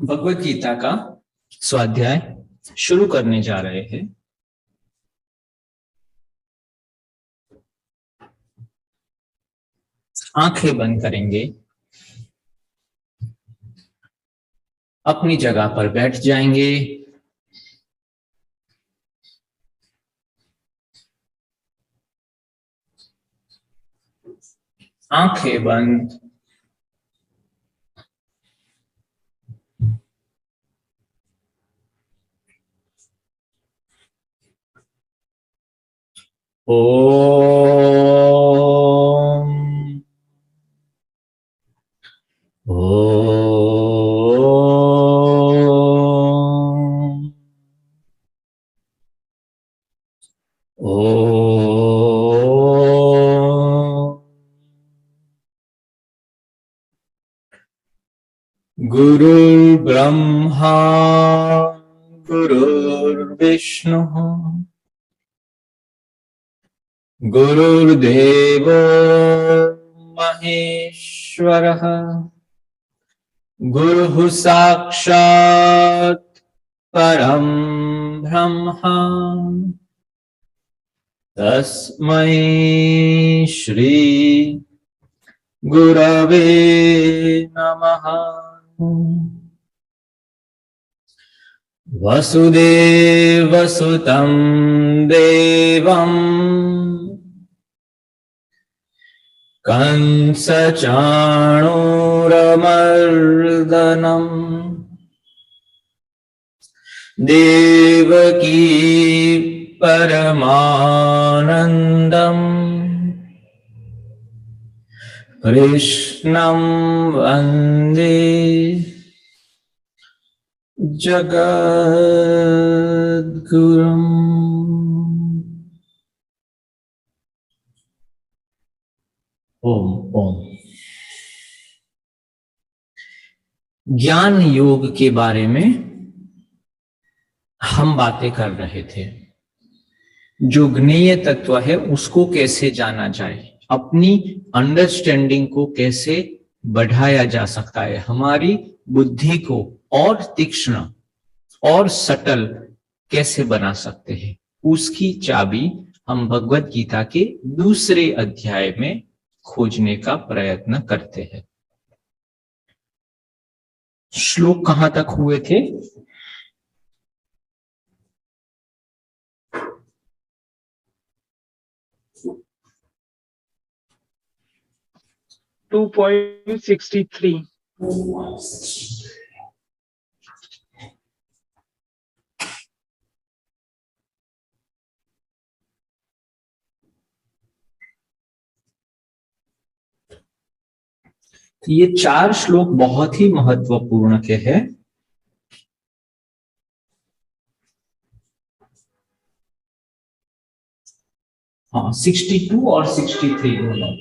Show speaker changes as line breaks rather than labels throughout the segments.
भगवत गीता का स्वाध्याय शुरू करने जा रहे हैं। आंखें बंद करेंगे, अपनी जगह पर बैठ जाएंगे। आंखें बंद। ओम ओम ओम। गुरुर्ब्रह्मा गुरुर्विष्णुः गुरुर्देवो महेश्वरः गुरुः साक्षात् परं ब्रह्म तस्मै श्री गुरवे नमः। वसुदेवसुतं देवं कंसचाणूरमर्दनम् देवकी परमानन्दम् कृष्णं वन्दे जगद्गुरुम्। ओम ओम। ज्ञान योग के बारे में हम बातें कर रहे थे। जो ज्ञेय तत्व है उसको कैसे जाना जाए, अपनी अंडरस्टैंडिंग को कैसे बढ़ाया जा सकता है, हमारी बुद्धि को और तीक्ष्ण और सटल कैसे बना सकते हैं, उसकी चाबी हम भगवत गीता के दूसरे अध्याय में खोजने का प्रयत्न करते हैं। श्लोक कहां तक हुए थे?
टू 2.63।
ये 4 श्लोक बहुत ही महत्वपूर्ण के हैं। हाँ, 62 और 63 दोनों।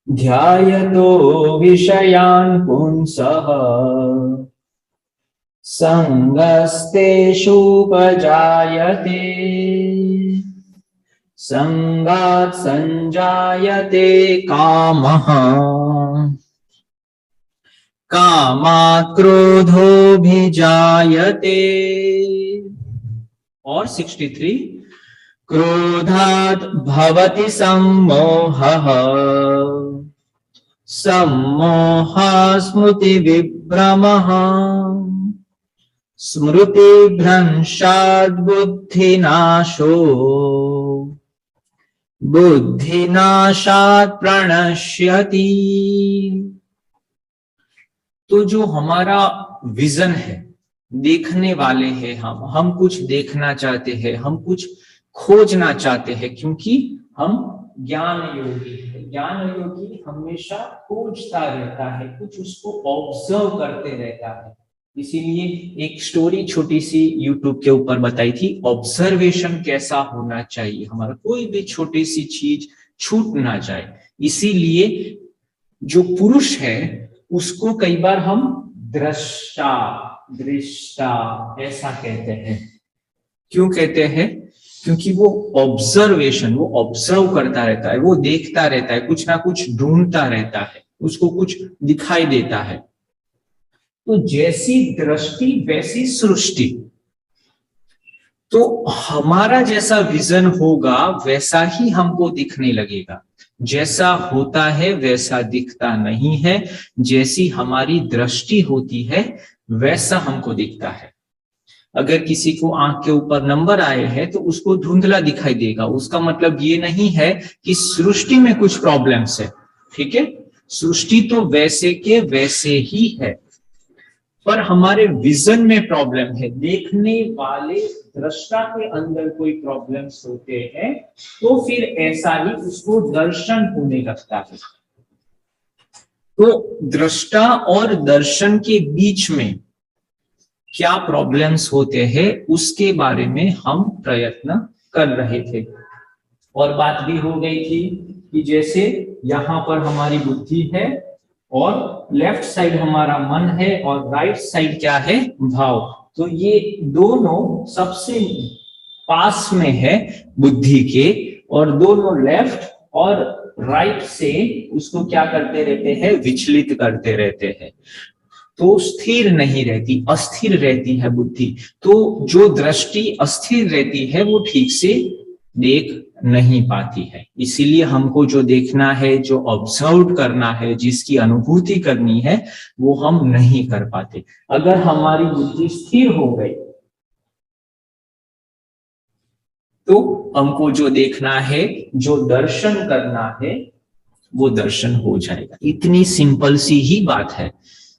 ध्यायतो विषयान् पुंसः संगस्तेषुपजायते संगात् संजायते कामः कामात् क्रोधोऽभिजायते। और 63 क्रोधात् भवति सम्मोहः सम्मोहात् स्मृतिविभ्रमः स्मृतिभ्रंशात् बुद्धिनाशो बुद्धिनाशात् प्रणश्यति। तो जो हमारा विजन है, देखने वाले हैं, हम कुछ देखना चाहते हैं, हम कुछ खोजना चाहते हैं, क्योंकि हम ज्ञान योगी है। ज्ञान योगी हमेशा खोजता रहता है, कुछ उसको ऑब्जर्व करते रहता है। इसीलिए एक स्टोरी छोटी सी यूट्यूब के ऊपर बताई थी, ऑब्जर्वेशन कैसा होना चाहिए, हमारा कोई भी छोटी सी चीज छूट ना जाए। इसीलिए जो पुरुष है उसको कई बार हम दृष्टा दृष्टा ऐसा कहते हैं। क्यों कहते हैं? क्योंकि वो ऑब्जर्वेशन, वो ऑब्जर्व करता रहता है, वो देखता रहता है, कुछ ना कुछ ढूंढता रहता है, उसको कुछ दिखाई देता है। तो जैसी दृष्टि वैसी सृष्टि। तो हमारा जैसा विजन होगा वैसा ही हमको दिखने लगेगा। जैसा होता है वैसा दिखता नहीं है। जैसी हमारी दृष्टि होती है वैसा हमको दिखता है। अगर किसी को आंख के ऊपर नंबर आए हैं तो उसको धुंधला दिखाई देगा। उसका मतलब ये नहीं है कि सृष्टि में कुछ प्रॉब्लम्स है। ठीक है, सृष्टि तो वैसे के वैसे ही है, पर हमारे विजन में प्रॉब्लम है। देखने वाले दृष्टा के अंदर कोई प्रॉब्लम्स होते हैं तो फिर ऐसा ही उसको दर्शन होने लगता है। तो दृष्टा और दर्शन के बीच में क्या प्रॉब्लम्स होते हैं उसके बारे में हम प्रयत्न कर रहे थे। और बात भी हो गई थी कि जैसे यहाँ पर हमारी बुद्धि है और लेफ्ट साइड हमारा मन है और राइट साइड क्या है, भाव। तो ये दोनों सबसे पास में है बुद्धि के, और दोनों लेफ्ट और राइट से उसको क्या करते रहते हैं, विचलित करते रहते हैं। तो स्थिर नहीं रहती, अस्थिर रहती है बुद्धि। तो जो दृष्टि अस्थिर रहती है वो ठीक से देख नहीं पाती है। इसीलिए हमको जो देखना है, जो ऑब्जर्व करना है, जिसकी अनुभूति करनी है, वो हम नहीं कर पाते। अगर हमारी बुद्धि स्थिर हो गई तो हमको जो देखना है, जो दर्शन करना है, वो दर्शन हो जाएगा। इतनी सिंपल सी ही बात है,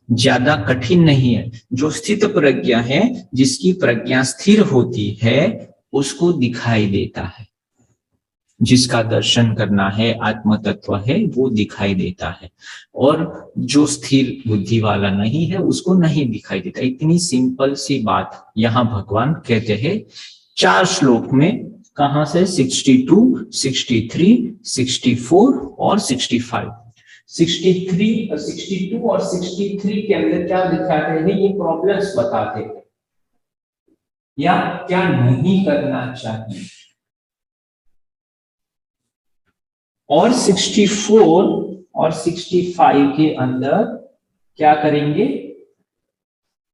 ज्यादा कठिन नहीं है। जो स्थित प्रज्ञा है, जिसकी प्रज्ञा स्थिर होती है, उसको दिखाई देता है। जिसका दर्शन करना है, आत्म तत्व है, वो दिखाई देता है। और जो स्थिर बुद्धि वाला नहीं है उसको नहीं दिखाई देता। इतनी सिंपल सी बात यहाँ भगवान कहते हैं 4 श्लोक में। कहां से? 62, 63, 64 और 65। 62 और 63 के अंदर क्या दिखाते हैं, ये प्रॉब्लम्स बताते हैं या क्या नहीं करना चाहिए। और 64 और 65 के अंदर क्या करेंगे,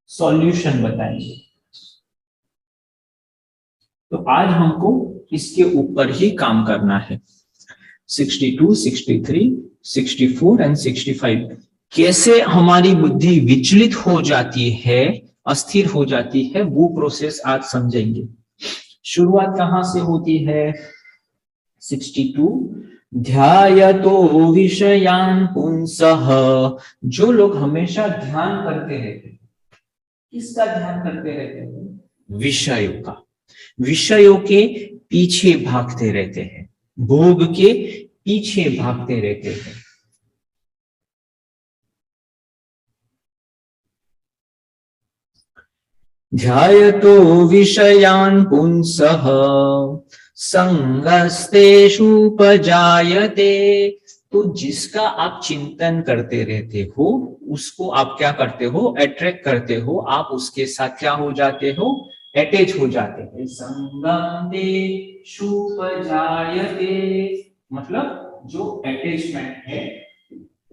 सॉल्यूशन बताएंगे। तो आज हमको इसके ऊपर ही काम करना है। 62, 63, 64 एंड 65। कैसे हमारी बुद्धि विचलित हो जाती है, अस्थिर हो जाती है, वो प्रोसेस आज समझेंगे। शुरुआत कहां से होती है? 62, ध्यायतो विषयान् पुंसः। जो लोग हमेशा ध्यान करते रहते हैं, किसका ध्यान करते रहते हैं? विषयों का। विषयों के पीछे भागते रहते हैं, भोग के पीछे भागते रहते हैं। ध्यायतो विषयान् पुंसः संगस्तेषुपजायते। तो जिसका आप चिंतन करते रहते हो उसको आप क्या करते हो, अट्रैक्ट करते हो। आप उसके साथ क्या हो जाते हो, अटैच हो जाते हैं। संगस्तेषुपजायते मतलब जो अटैचमेंट है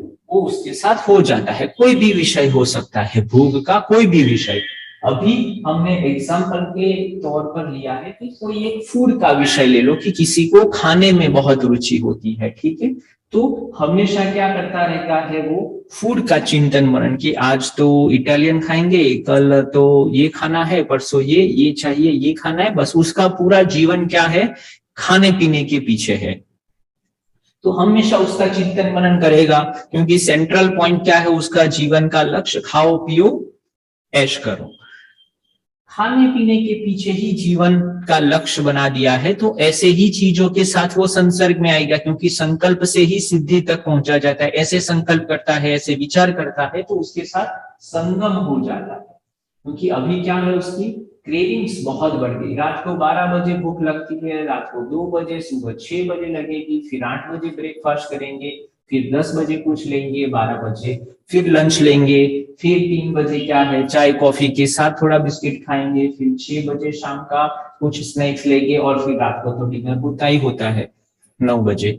वो उसके साथ हो जाता है। कोई भी विषय हो सकता है, भोग का कोई भी विषय। अभी हमने एग्जाम्पल के तौर पर लिया है कि कोई एक फूड का विषय ले लो कि किसी को खाने में बहुत रुचि होती है, ठीक है। तो हमेशा क्या करता रहता है वो, फूड का चिंतन मनन कि आज तो इटालियन खाएंगे, कल तो ये खाना है, परसों ये चाहिए, ये खाना है। बस उसका पूरा जीवन क्या है, खाने पीने के पीछे है। तो हमेशा उसका चिंतन मनन करेगा, क्योंकि सेंट्रल पॉइंट क्या है उसका जीवन का लक्ष्य, खाओ पियो ऐश करो। खाने पीने के पीछे ही जीवन का लक्ष्य बना दिया है, तो ऐसे ही चीजों के साथ वो संसर्ग में आएगा, क्योंकि संकल्प से ही सिद्धि तक पहुंचा जाता है। ऐसे संकल्प करता है, ऐसे विचार करता है, तो उसके साथ संगम हो जाता है। क्योंकि अभी क्या है, उसकी क्रेविंग्स बहुत बढ़ गई। रात को 12 बजे भूख लगती है, रात को 2 बजे, सुबह 6 बजे लगेगी, फिर 8 बजे ब्रेकफास्ट करेंगे, फिर 10 बजे कुछ लेंगे, 12 बजे फिर लंच लेंगे, फिर 3 बजे क्या है चाय कॉफी के साथ थोड़ा बिस्किट खाएंगे, फिर 6 बजे शाम का कुछ स्नैक्स लेंगे, और फिर रात को तो डिनर होता ही होता है 9 बजे।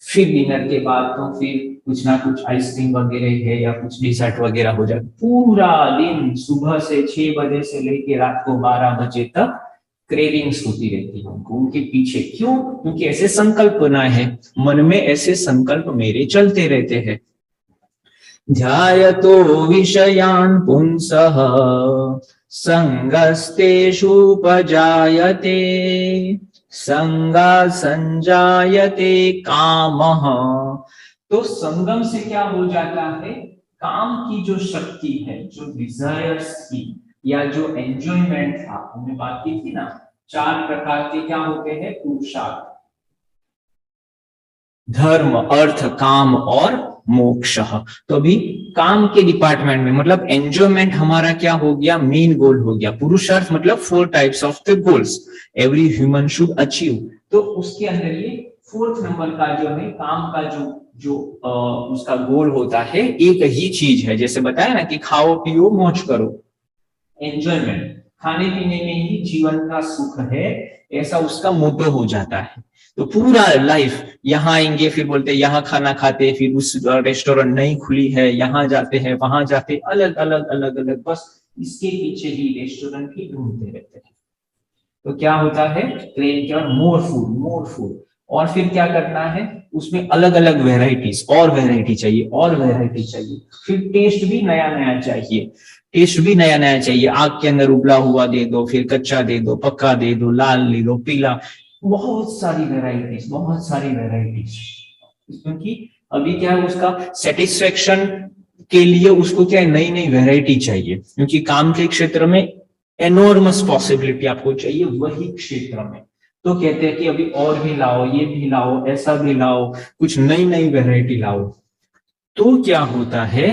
फिर डिनर के बाद तो फिर कुछ ना कुछ आइसक्रीम वगैरह है या कुछ डिजर्ट वगैरह हो जाए। पूरा दिन सुबह से 6 बजे से लेके रात को 12 बजे तक क्रेविंग्स होती रहती है उनको, उनके पीछे। क्यों? क्योंकि ऐसे संकल्प बनाए हैं मन में, ऐसे संकल्प मेरे चलते रहते हैं। ध्यायतो विषयान् पुंसः संगस्तेषुपजायते संगा संजायते कामः। तो संगम से क्या हो जाता है, काम की जो शक्ति है, जो डिजायर्स की या जो एंजॉयमेंट था, हमने बात की थी ना, 4 प्रकार के क्या होते हैं पुरुषार्थ, धर्म अर्थ काम और मोक्ष। तो अभी काम के डिपार्टमेंट में मतलब एंजॉयमेंट हमारा क्या हो गया, मेन गोल हो गया। पुरुषार्थ मतलब 4 types of the goals every human should achieve. तो उसके अंदर ये 4th नंबर का जो है काम का जो उसका गोल होता है, एक ही चीज है। जैसे बताया ना कि खाओ पियो मौज करो, एंजॉयमेंट, खाने पीने में ही जीवन का सुख है, ऐसा उसका मोटो हो जाता है। तो पूरा लाइफ यहाँ आएंगे, फिर बोलते हैं यहाँ खाना खाते, फिर उस रेस्टोरेंट नहीं खुली है यहाँ जाते हैं, वहां जाते, अलग अलग अलग अलग, बस इसके पीछे ही रेस्टोरेंट ही ढूंढते रहते हैं। तो क्या होता है, ट्रेन के और मोर फूड मोर फूड, और फिर क्या करना है उसमें अलग अलग वेराइटीज, और वेराइटी चाहिए और वेराइटी चाहिए, फिर टेस्ट भी नया नया चाहिए, टेस्ट भी नया नया चाहिए। आग के अंदर उबला हुआ दे दो, फिर कच्चा दे दो, पक्का दे दो, लाल दे दो, पीला, बहुत सारी वेराइटीज, बहुत सारी वेराइटीज। क्योंकि अभी क्या है उसका सेटिस्फेक्शन के लिए उसको क्या है, नई नई वेराइटी चाहिए, क्योंकि काम के क्षेत्र में एनॉर्मस पॉसिबिलिटी आपको चाहिए वही क्षेत्र में। तो कहते हैं कि अभी और भी लाओ, ये भी लाओ, ऐसा भी लाओ, कुछ नई नई वेराइटी लाओ। तो क्या होता है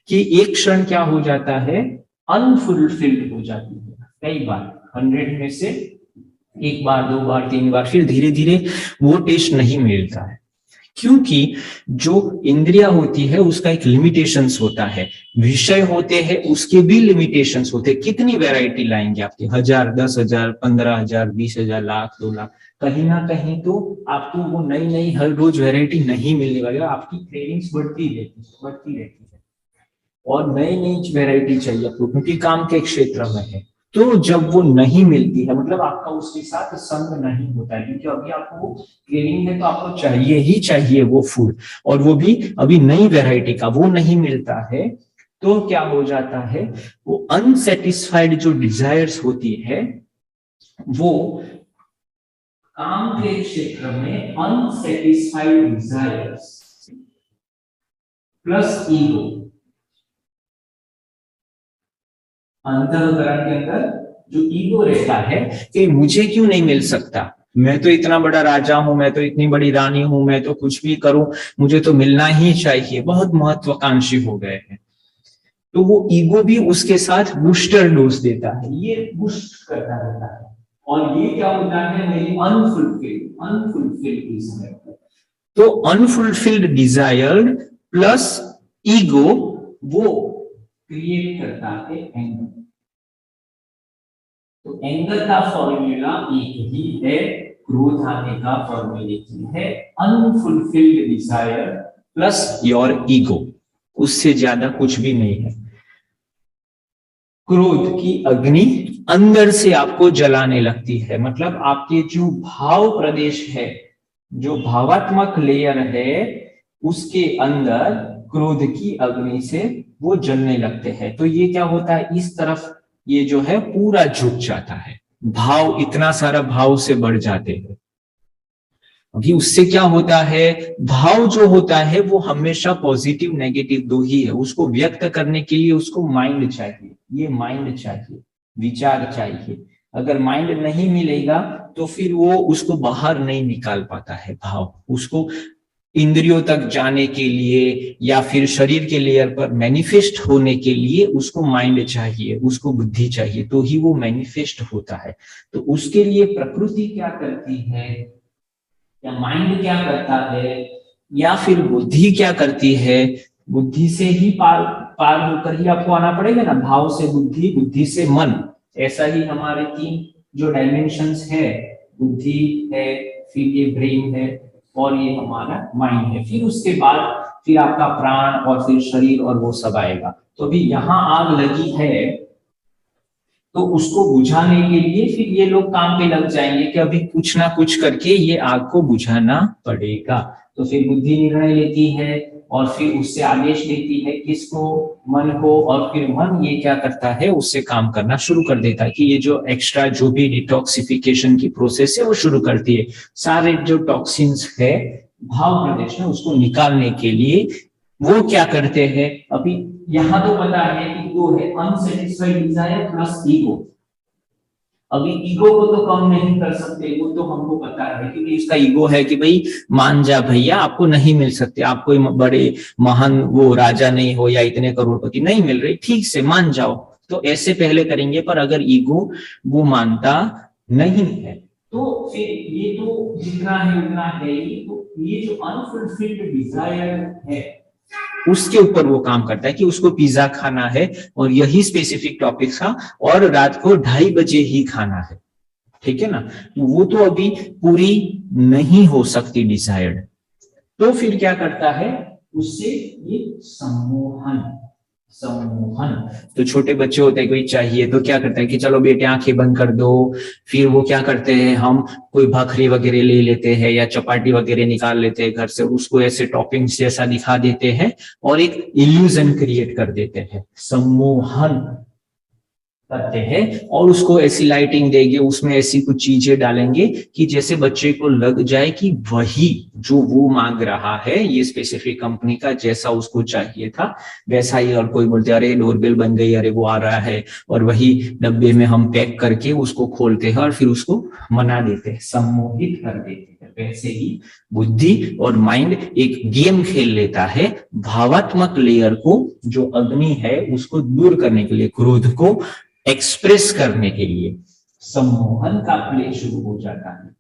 कि एक क्षण क्या हो जाता है, अनफुलफिल्ड हो जाती है कई बार, 100 में से 1 बार 2 बार 3 बार, फिर धीरे धीरे वो टेस्ट नहीं मिलता है। क्योंकि जो इंद्रिया होती है उसका एक लिमिटेशंस होता है, विषय होते हैं उसके भी लिमिटेशंस होते हैं। कितनी वैरायटी लाएंगे आपके, 1000 10,000 15,000 20,000 लाख 2 लाख, कहीं ना कहीं तो आपको वो नई नई हर रोज वैरायटी नहीं मिलने वाली, आपकी क्रेविंग्स बढ़ती रहती है, और नई नई वैरायटी चाहिए आपको, क्योंकि काम के क्षेत्र में है। तो जब वो नहीं मिलती है, मतलब आपका उसके साथ संग नहीं होता है, क्योंकि अभी आपको क्रेविंग है तो आपको चाहिए ही चाहिए वो फूड, और वो भी अभी नई वैरायटी का वो नहीं मिलता है। तो क्या हो जाता है, वो अनसेटिस्फाइड जो डिजायर्स होती है, वो काम के क्षेत्र में अनसेटिस्फाइड डिजायर्स प्लस ईगो, अंतःकरण के अंदर जो ईगो रहता है कि मुझे क्यों नहीं मिल सकता, मैं तो इतना बड़ा राजा हूं, मैं तो इतनी बड़ी रानी हूं, मैं तो कुछ भी करूं, मुझे तो मिलना ही चाहिए, बहुत महत्वाकांक्षी हो गए हैं। तो वो ईगो भी उसके साथ बूस्टर डोज देता है, ये बूस्ट करता रहता है, और ये क्या होता है, मेरी अनफुलफिल्ड डिजायर। तो अनफुलफिल्ड डिजायर प्लस ईगो वो क्रिएट करता है एंगर। तो एंगर का फॉर्मूला एक ही है, क्रोध आने का फॉर्मूला की है unfulfilled Dzire plus your ego, उससे ज्यादा कुछ भी नहीं है। क्रोध की अग्नि अंदर से आपको जलाने लगती है, मतलब आपके जो भाव प्रदेश है, जो भावात्मक लेयर है, उसके अंदर क्रोध की अग्नि से वो जलने लगते हैं। तो ये क्या होता है, इस तरफ ये जो है पूरा झुक जाता है, भाव इतना सारा भाव से बढ़ जाते हैं। अभी उससे क्या होता है, भाव जो होता है वो हमेशा पॉजिटिव नेगेटिव दो ही है, उसको व्यक्त करने के लिए उसको माइंड चाहिए, ये माइंड चाहिए, विचार चाहिए। अगर माइंड नहीं मिलेगा तो फिर वो उसको बाहर नहीं निकाल पाता है भाव, उसको इंद्रियों तक जाने के लिए या फिर शरीर के लेयर पर मैनिफेस्ट होने के लिए उसको माइंड चाहिए, उसको बुद्धि चाहिए, तो ही वो मैनिफेस्ट होता है। तो उसके लिए प्रकृति क्या करती है या माइंड क्या करता है, या फिर बुद्धि क्या करती है, बुद्धि से ही पार पार होकर ही आपको आना पड़ेगा ना, भाव से बुद्धि, बुद्धि से मन। ऐसा ही हमारे 3 जो डायमेंशंस है, बुद्धि है, फिर ये ब्रेन है और ये हमारा माइंड है। फिर उसके बाद फिर आपका प्राण और फिर शरीर और वो सब आएगा। तो अभी यहाँ आग लगी है तो उसको बुझाने के लिए फिर ये लोग काम पे लग जाएंगे कि अभी कुछ ना कुछ करके ये आग को बुझाना पड़ेगा। तो फिर बुद्धि निर्णय लेती है और फिर उससे आदेश देती है किसको, मन को, और फिर मन ये क्या करता है, उससे काम करना शुरू कर देता है कि ये जो एक्स्ट्रा जो भी डिटॉक्सिफिकेशन की प्रोसेस है वो शुरू करती है। सारे जो टॉक्सिन्स है भाव प्रदेश में उसको निकालने के लिए वो क्या करते हैं। अभी यहां तो पता है ईगो है, अनसेटिस्फाइड डिजायर प्लस ईगो। अभी ईगो को तो कम नहीं कर सकते, वो तो हमको पता है क्योंकि इसका ईगो है कि भाई मान जा भैया, आपको नहीं मिल सकते, आप कोई बड़े महान वो राजा नहीं हो या इतने करोड़पति नहीं मिल रहे, ठीक से मान जाओ। तो ऐसे पहले करेंगे, पर अगर ईगो वो मानता नहीं है तो फिर ये तो जितना है उतना है ही। तो ये जो अनफुलफिल्ड डिजायर है उसके ऊपर वो काम करता है कि उसको पिज्जा खाना है और यही स्पेसिफिक टॉपिक था और रात को 2:30 बजे ही खाना है, ठीक है ना। वो तो अभी पूरी नहीं हो सकती डिजायर्ड। तो फिर क्या करता है, उससे ये सम्मोहन, सम्मोहन। तो छोटे बच्चे होते हैं, कोई चाहिए तो क्या करता है कि चलो बेटे आंखें बंद कर दो। फिर वो क्या करते हैं, हम कोई भाखरी वगैरह ले लेते हैं या चपाटी वगैरह निकाल लेते हैं घर से, उसको ऐसे टॉपिंग्स जैसा दिखा देते हैं और एक इल्यूजन क्रिएट कर देते हैं, सम्मोहन करते हैं। और उसको ऐसी लाइटिंग देंगे, उसमें ऐसी कुछ चीजें डालेंगे कि जैसे बच्चे को लग जाए कि वही जो वो मांग रहा है, ये स्पेसिफिक कंपनी का जैसा उसको चाहिए था वैसा ही। और कोई बोलते अरे डोरबेल बन गई, अरे वो आ रहा है, और वही डब्बे में हम पैक करके उसको खोलते हैं और फिर उसको मना देते हैं, सम्मोहित कर देते हैं। वैसे ही बुद्धि और माइंड एक गेम खेल लेता है भावात्मक लेयर को, जो अग्नि है उसको दूर करने के लिए, क्रोध को एक्सप्रेस करने के लिए सम्मोहन का प्ले शुरू हो जाता है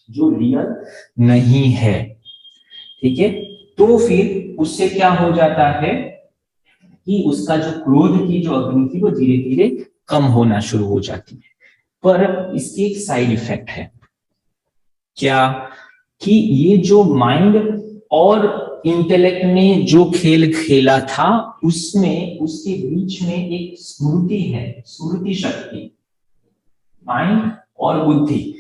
जो रियल नहीं है, ठीक है। तो फिर उससे क्या हो जाता है कि उसका जो क्रोध की जो अग्नि थी वो धीरे धीरे कम होना शुरू हो जाती है। पर इसकी एक साइड इफेक्ट है क्या, कि ये जो माइंड और इंटेलेक्ट ने जो खेल खेला था उसमें उसके बीच में एक स्मृति है, स्मृति शक्ति, माइंड और बुद्धि,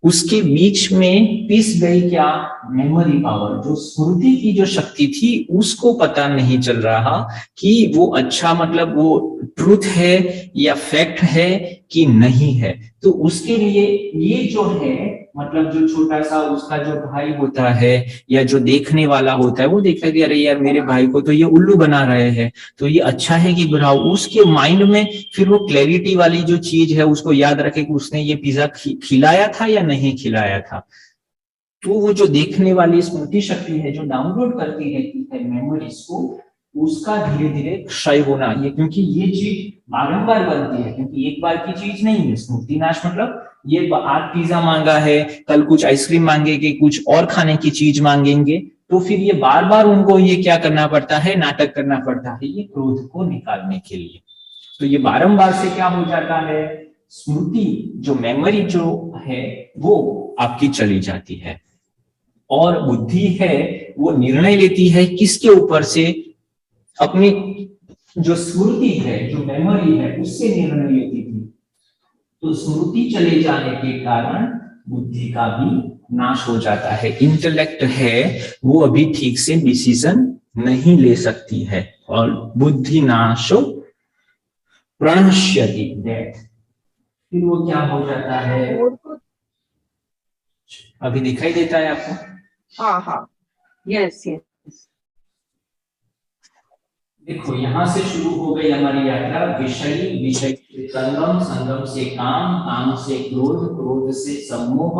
उसके बीच में पिस गई क्या, मेमोरी पावर। जो स्मृति की जो शक्ति थी उसको पता नहीं चल रहा कि वो अच्छा मतलब वो ट्रूथ है या फैक्ट है कि नहीं है। तो उसके लिए ये जो है मतलब जो छोटा सा उसका जो भाई होता है या जो देखने वाला होता है वो देखता है कि अरे यार मेरे भाई को तो ये उल्लू बना रहे हैं, तो ये अच्छा है कि बुरा। उसके माइंड में फिर वो क्लैरिटी वाली जो चीज है उसको याद रखे कि उसने ये पिज्जा खिलाया था या नहीं खिलाया था। तो वो जो देखने वाली स्मृति शक्ति है जो डाउनलोड करती रहती है मेमोरीज को, उसका धीरे धीरे क्षय होना, ये क्योंकि ये चीज बारंबार बनती है, क्योंकि एक बार की चीज नहीं है। स्मृति नाश मतलब ये आज पिज्जा मांगा है, कल कुछ आइसक्रीम मांगेंगे, कुछ और खाने की चीज मांगेंगे, तो फिर ये बार बार उनको ये क्या करना पड़ता है, नाटक करना पड़ता है ये क्रोध को निकालने के लिए। तो ये बारंबार से क्या हो जाता है, स्मृति जो मेमोरी जो है वो आपकी चली जाती है। और बुद्धि है वो निर्णय लेती है किसके ऊपर से, अपनी जो स्मृति है जो मेमोरी है उससे निर्णय लेती थी। तो स्मृति चले जाने के कारण बुद्धि का भी नाश हो जाता है। इंटेलेक्ट है वो अभी ठीक से डिसीजन नहीं ले सकती है और बुद्धि नाशो प्रणश्यति, फिर वो क्या हो जाता है, अभी दिखाई देता है आपको।
हाँ हाँ, यस यस।
देखो यहां से शुरू हो गई हमारी यात्रा, विषयी, विषय से संगम, संगम से काम, काम से क्रोध, क्रोध से सम्मोह,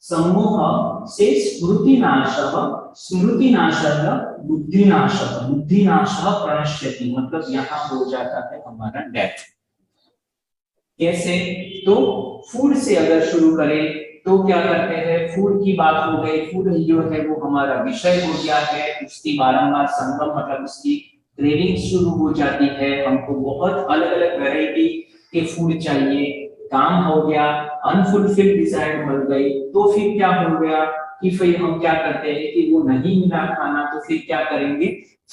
सम्मोह से स्मृतिनाशः, स्मृतिनाशः बुद्धिनाशः, बुद्धिनाशः प्रणश्यति, मतलब यहाँ हो जाता है हमारा डेथ। कैसे, तो फूड से अगर शुरू करें तो क्या करते हैं, फूड की बात हो गई, फूड जो है वो हमारा विषय हो गया है, उसकी बारंबार संगम मतलब उसकी क्रेविंग शुरू हो जाती है, हमको बहुत अलग अलग वैरायटी के फूड चाहिए, काम हो गया, अनफुलफिल्ड डिजायर मिल गई, तो फिर क्या हो गया कि फिर हम क्या करते हैं कि वो नहीं मिला खाना, तो फिर क्या करेंगे,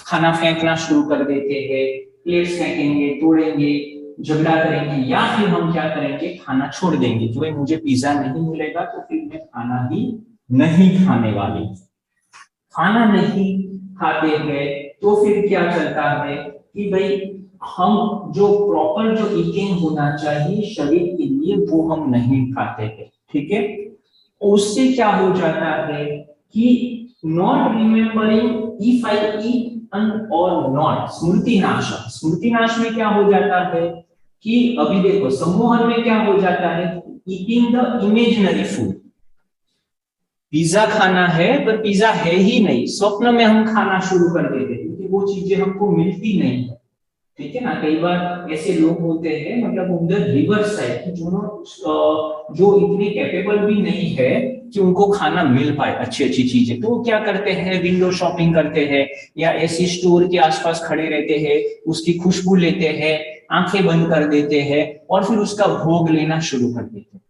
खाना फेंकना शुरू कर देते हैं, प्लेट्स फेंकेंगे, तोड़ेंगे, झगड़ा करेंगे, या फिर हम क्या करेंगे, खाना छोड़ देंगे कि भाई मुझे पिज्जा नहीं मिलेगा तो फिर मैं खाना ही नहीं खाने वाली। खाना नहीं खाते हैं तो फिर क्या चलता है कि भाई हम जो प्रॉपर जो ईटिंग होना चाहिए शरीर के लिए वो हम नहीं खाते हैं, ठीक है। उससे क्या हो जाता है कि नॉट रिमेम्बरिंग इफ आई ईट और नॉट, स्मृति नाश। स्मृति नाश में क्या हो जाता है कि अभी देखो सम्मोहन में क्या हो जाता है, eating the imaginary food, pizza खाना है पर पिज्जा है ही नहीं, स्वप्न में हम खाना शुरू कर देते हैं क्योंकि वो चीजें हमको मिलती नहीं है, ठीक है ना। कई बार ऐसे लोग होते हैं मतलब उधर रिवर्स है कि जो इतने कैपेबल भी नहीं है कि उनको खाना मिल पाए अच्छी अच्छी चीजें, तो वो क्या करते हैं, विंडो शॉपिंग करते हैं या ऐसी स्टोर के आसपास खड़े रहते हैं, उसकी खुशबू लेते हैं, आंखें बंद कर देते हैं और फिर उसका भोग लेना शुरू कर देते हैं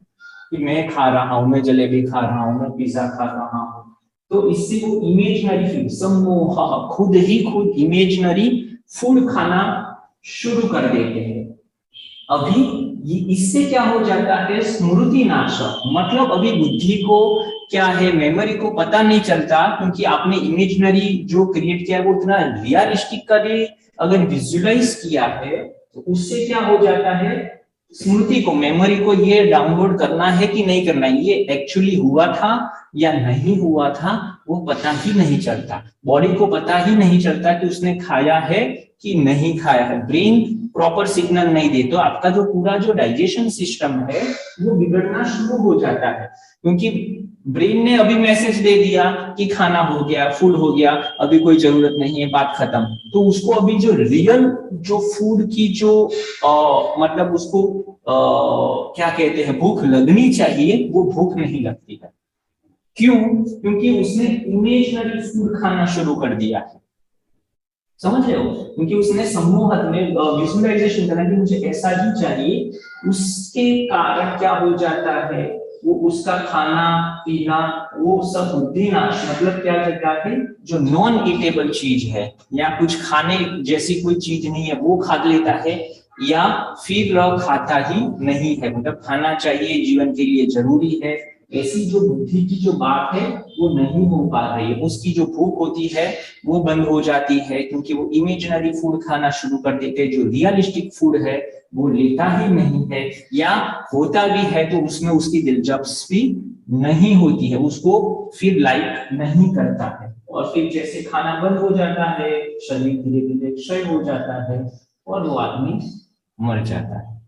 कि मैं खा रहा हूं, मैं जलेबी खा रहा हूं, मैं पिज्जा खा रहा हूं। तो इससे वो इमेजिनरी फूड, सम्मोह, खुद ही खुद इमेजिनरी फूड खाना शुरू कर देते हैं। अभी इससे क्या हो जाता है, स्मृति नाश, मतलब अभी बुद्धि को क्या है, मेमोरी को पता नहीं चलता क्योंकि आपने इमेजिनरी जो क्रिएट किया है वो इतना रियलिस्टिक करे अगर विजुअलाइज किया है तो उससे क्या हो जाता है, स्मृति को, मेमोरी को ये डाउनलोड करना है कि नहीं करना है, ये एक्चुअली हुआ था या नहीं हुआ था वो पता ही नहीं चलता, बॉडी को पता ही नहीं चलता कि उसने खाया है कि नहीं खाया है, ब्रेन प्रॉपर सिग्नल नहीं दे तो आपका जो पूरा जो डाइजेशन सिस्टम है वो बिगड़ना शुरू हो जाता है क्योंकि ब्रेन ने अभी मैसेज दे दिया कि खाना हो गया, फूड हो गया, अभी कोई जरूरत नहीं है, बात खत्म। तो उसको अभी जो रियल जो फूड की जो मतलब उसको क्या कहते हैं, भूख लगनी चाहिए वो भूख नहीं लगती है। क्यों? क्योंकि उसने इमेजिनरी फूड खाना शुरू कर दिया है, समझ रहे हो, क्योंकि उसने सम्मोहन में विजुअलाइजेशन करना कि मुझे ऐसा ही चाहिए, उसके कारण क्या हो जाता है, वो उसका खाना पीना वो सब बुद्धि नाश, मतलब क्या कहता है, जो नॉन ईटेबल चीज है या कुछ खाने जैसी कोई चीज नहीं है वो खा लेता है या फिर खाता ही नहीं है, मतलब खाना चाहिए, जीवन के लिए जरूरी है, ऐसी जो बुद्धि की जो बात है वो नहीं हो पा रही है, उसकी जो भूख होती है वो बंद हो जाती है क्योंकि वो इमेजिनरी फूड खाना शुरू कर देते हैं, जो रियलिस्टिक फूड है वो लेता ही नहीं है या होता भी है तो उसमें उसकी दिलचस्पी नहीं होती है, उसको फिर लाइक नहीं करता है और फिर जैसे खाना बंद हो जाता है शरीर धीरे धीरे क्षय हो जाता है और वो आदमी मर जाता है।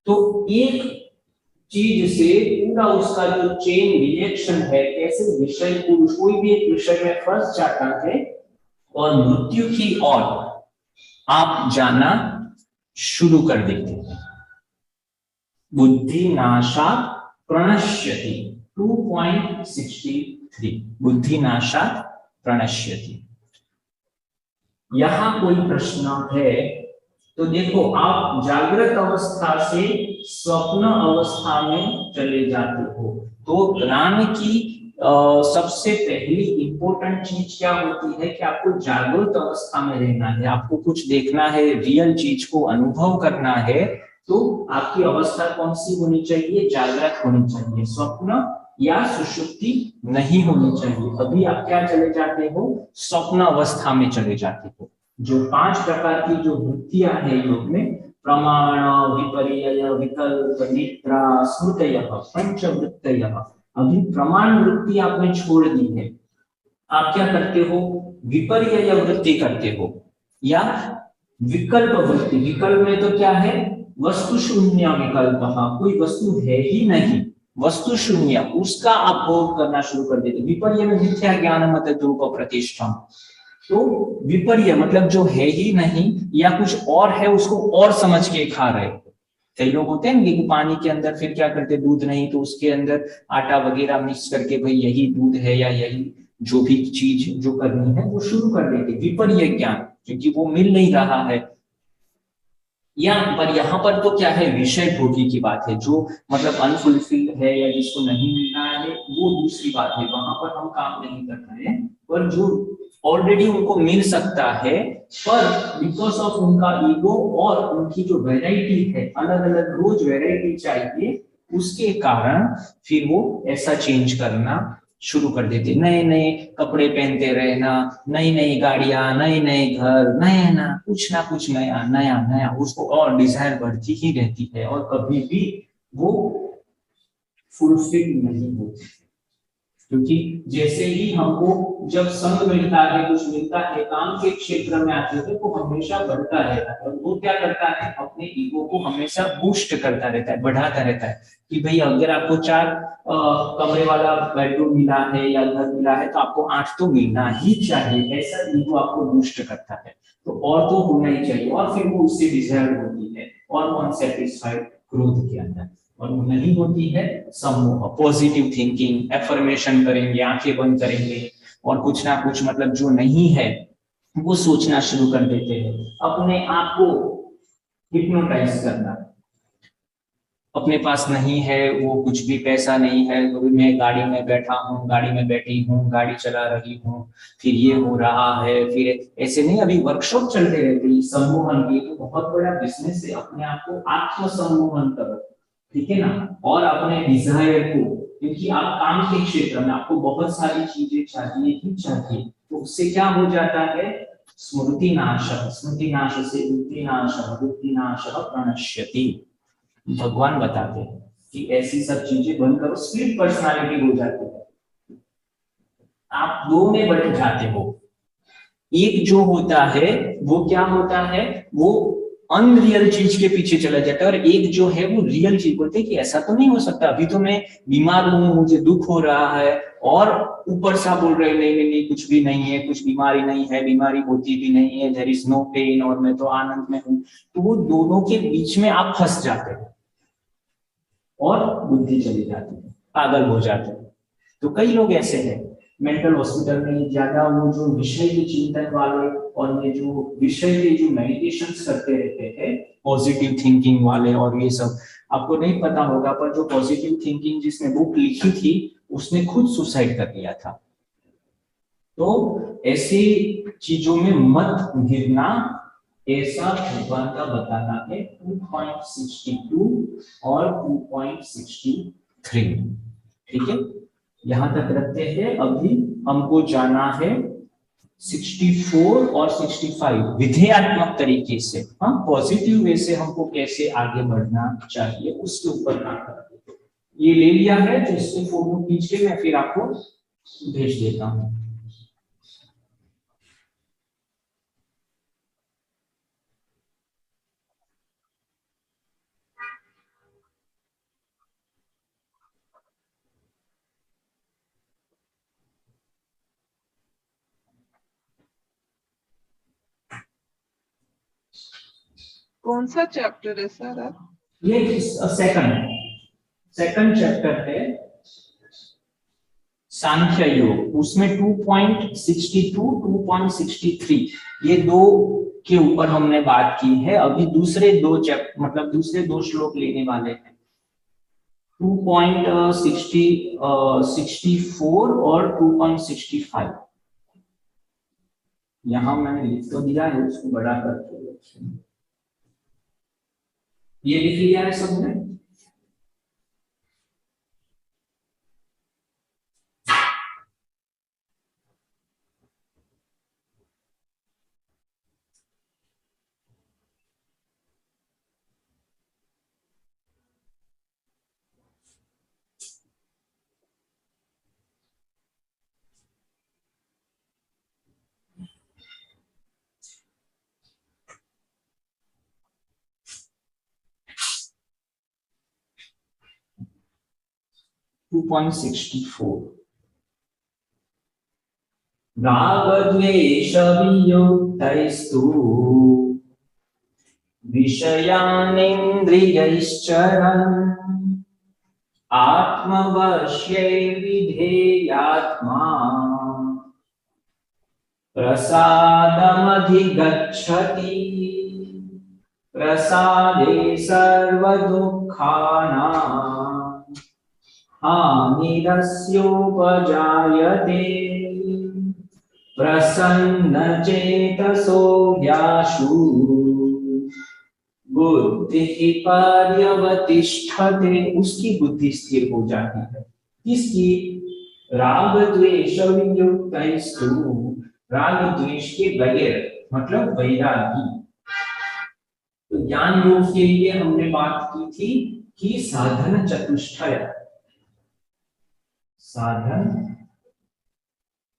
तो एक चीज से पूरा उसका जो चेन रिएक्शन है, कैसे विषय पुरुष कोई भी एक विषय में फंस जाता है और मृत्यु की ओर आप जाना शुरू कर देते हैं। बुद्धि नाशात् प्रणश्यति 2.63 बुद्धि नाशात् प्रणश्यति। यहां कोई प्रश्न है तो देखो, आप जागृत अवस्था से स्वप्न अवस्था में चले जाते हो तो ज्ञान की सबसे पहली इंपॉर्टेंट चीज क्या होती है कि आपको जागृत अवस्था में रहना है, आपको कुछ देखना है, रियल चीज को अनुभव करना है, तो आपकी अवस्था कौन सी होनी चाहिए, जागृत होनी चाहिए, स्वप्न या सुषुप्ति नहीं होनी चाहिए। अभी आप क्या चले जाते हो, स्वप्न अवस्था में चले जाते हो। जो 5 प्रकार की जो वृत्तियां है योग में, प्रमाण, विपर्यय, विकल्प, निद्रा, स्मृतयः, पंचवृत्तयः, अभी प्रमाण वृत्ति आपने छोड़ दी है, आप क्या करते हो, विपर्यय वृत्ति करते हो या विकल्प वृत्ति। विकल्प में तो क्या है, वस्तु शून्य विकल्प, कोई वस्तु है ही नहीं, वस्तु शून्य, उसका आप भोग करना शुरू कर देते। विपर्य में मिथ्या ज्ञान मत धूप प्रतिष्ठा, तो विपर्य मतलब जो है ही नहीं या कुछ और है उसको और समझ के खा रहे हो, कई लोग होते हैं कि पानी के अंदर फिर क्या करते, दूध नहीं तो उसके अंदर आटा वगैरह मिक्स करके भाई यही दूध है या यही जो भी चीज जो करनी है वो शुरू कर देते, विपर्य ज्ञान, क्योंकि वो मिल नहीं रहा है। या पर यहाँ पर तो क्या है, विषय भोगी की बात है, जो मतलब अनफुलफिल्ड है या जिसको नहीं मिलना है वो दूसरी बात है, वहां पर हम काम नहीं कर रहे हैं। पर जो ऑलरेडी उनको मिल सकता है, पर बिकॉज ऑफ उनका ईगो और उनकी जो वैरायटी है, अलग अलग रोज वैरायटी चाहिए, उसके कारण फिर वो ऐसा चेंज करना शुरू कर देते, नए नए कपड़े पहनते रहना, नई नई गाड़ियां, नए नए घर, नया ना कुछ नया नया नया, उसको और डिजायर बढ़ती ही रहती है और कभी भी वो फुलफिल नहीं होती। क्योंकि जैसे ही हमको जब संग मिलता है, कुछ मिलता है, काम के क्षेत्र में आते हैं तो हमेशा बढ़ता रहता है, और वो क्या करता है, अपने ईगो को हमेशा बूस्ट करता रहता है, बढ़ाता रहता है कि भाई अगर आपको 4 कमरे वाला बेडरूम मिला है या घर मिला है तो आपको 8 तो मिलना ही चाहिए, ऐसा ईगो आपको बूस्ट करता है, तो और तो होना ही चाहिए, और फिर वो उससे डिजायर होती है और अनसेटिस्फाइड क्रोध के अंदर, और वो नहीं होती है सम्मोह, पॉजिटिव थिंकिंग, एफर्मेशन करेंगे, आंखें बंद करेंगे और कुछ ना कुछ मतलब जो नहीं है वो सोचना शुरू कर देते हैं, अपने आप को हिप्नोटाइज करना, अपने पास नहीं है वो कुछ भी, पैसा नहीं है तो भी मैं गाड़ी में बैठा हूँ, गाड़ी में बैठी हूँ, गाड़ी चला रही हूँ, फिर ये हो रहा है, फिर ऐसे नहीं, अभी वर्कशॉप चलते रहते हैं सम्मोहन की, तो बहुत बड़ा बिजनेस है, अपने आप को आत्म सम्मोहन करो, ठीक है ना, और अपने डिजायर को, क्योंकि आप काम के क्षेत्र में आपको बहुत सारी चीजें चाहिए ही चाहिए, तो उससे क्या हो जाता है, स्मृति नाश से बुद्धि नाश प्रणश्यति, भगवान बताते हैं कि ऐसी सब चीजें बंद करो, स्प्लिट पर्सनालिटी हो जाती है, आप 2 में बट जाते हो, एक जो होता है वो क्या होता है, वो अनरियल चीज के पीछे चला जाता है, और एक जो है वो रियल चीज, बोलते हैं कि ऐसा तो नहीं हो सकता, अभी तो मैं बीमार हूं, मुझे दुख हो रहा है, और ऊपर सा बोल रहे नहीं नहीं नहीं कुछ भी नहीं है, कुछ बीमारी नहीं है, बीमारी होती भी नहीं है, देयर इज नो पेन, और मैं तो आनंद में हूं, तो वो दोनों के बीच में आप फंस जाते हो और बुद्धि चली जाती है, पागल हो जाते हैं। तो कई लोग ऐसे हैं मेंटल हॉस्पिटल में, ज्यादा वो जो विषय के चिंतन वाले और ये जो विषय के जो मेडिटेशंस करते रहते हैं, पॉजिटिव थिंकिंग वाले और ये सब, आपको नहीं पता होगा पर जो पॉजिटिव थिंकिंग जिसने बुक लिखी थी उसने खुद सुसाइड कर लिया था। तो ऐसी चीजों में मत गिरना, ऐसा भगवान का बताना है 2.62 और 2.63, ठीक है, यहां तक रखते हैं। अभी हमको जाना है 64 और 65 विधेयात्मक तरीके से, हाँ पॉजिटिव वे से हमको कैसे आगे बढ़ना चाहिए उसके ऊपर काम करते हैं। ये ले लिया है तो इससे फोटो खींच के मैं फिर आपको भेज देता हूँ।
कौन सा चैप्टर है सर?
ये सेकंड चैप्टर है सांख्य योग, उसमें 2.62 2.63 ये 2 के ऊपर हमने बात की है। अभी दूसरे 2 चैप्टर मतलब दूसरे 2 श्लोक लेने वाले हैं, 2.64 और 2.65। यहां मैंने लिख तो दिया है, उसको बड़ा करके ये लिख लिया है सबने। टू 2.64 रागद्वेषवियुक्तैस्तु विषयानिन्द्रियैश्चरन् आत्मवश्यै विधेयात्मा प्रसादमधिगच्छति प्रसादे सर्वदुःखानां हानिरस्योपजायते प्रसन्नचेतसो याशु बुद्धि पर्यवतिष्ठते, उसकी बुद्धि स्थिर हो जाती है। किसकी? राग द्वेष वियुक्तैस्तु, राग द्वेष के बगैर, मतलब वैरागी। तो ज्ञान योग के लिए हमने बात की थी कि साधन चतुष्टय, साधन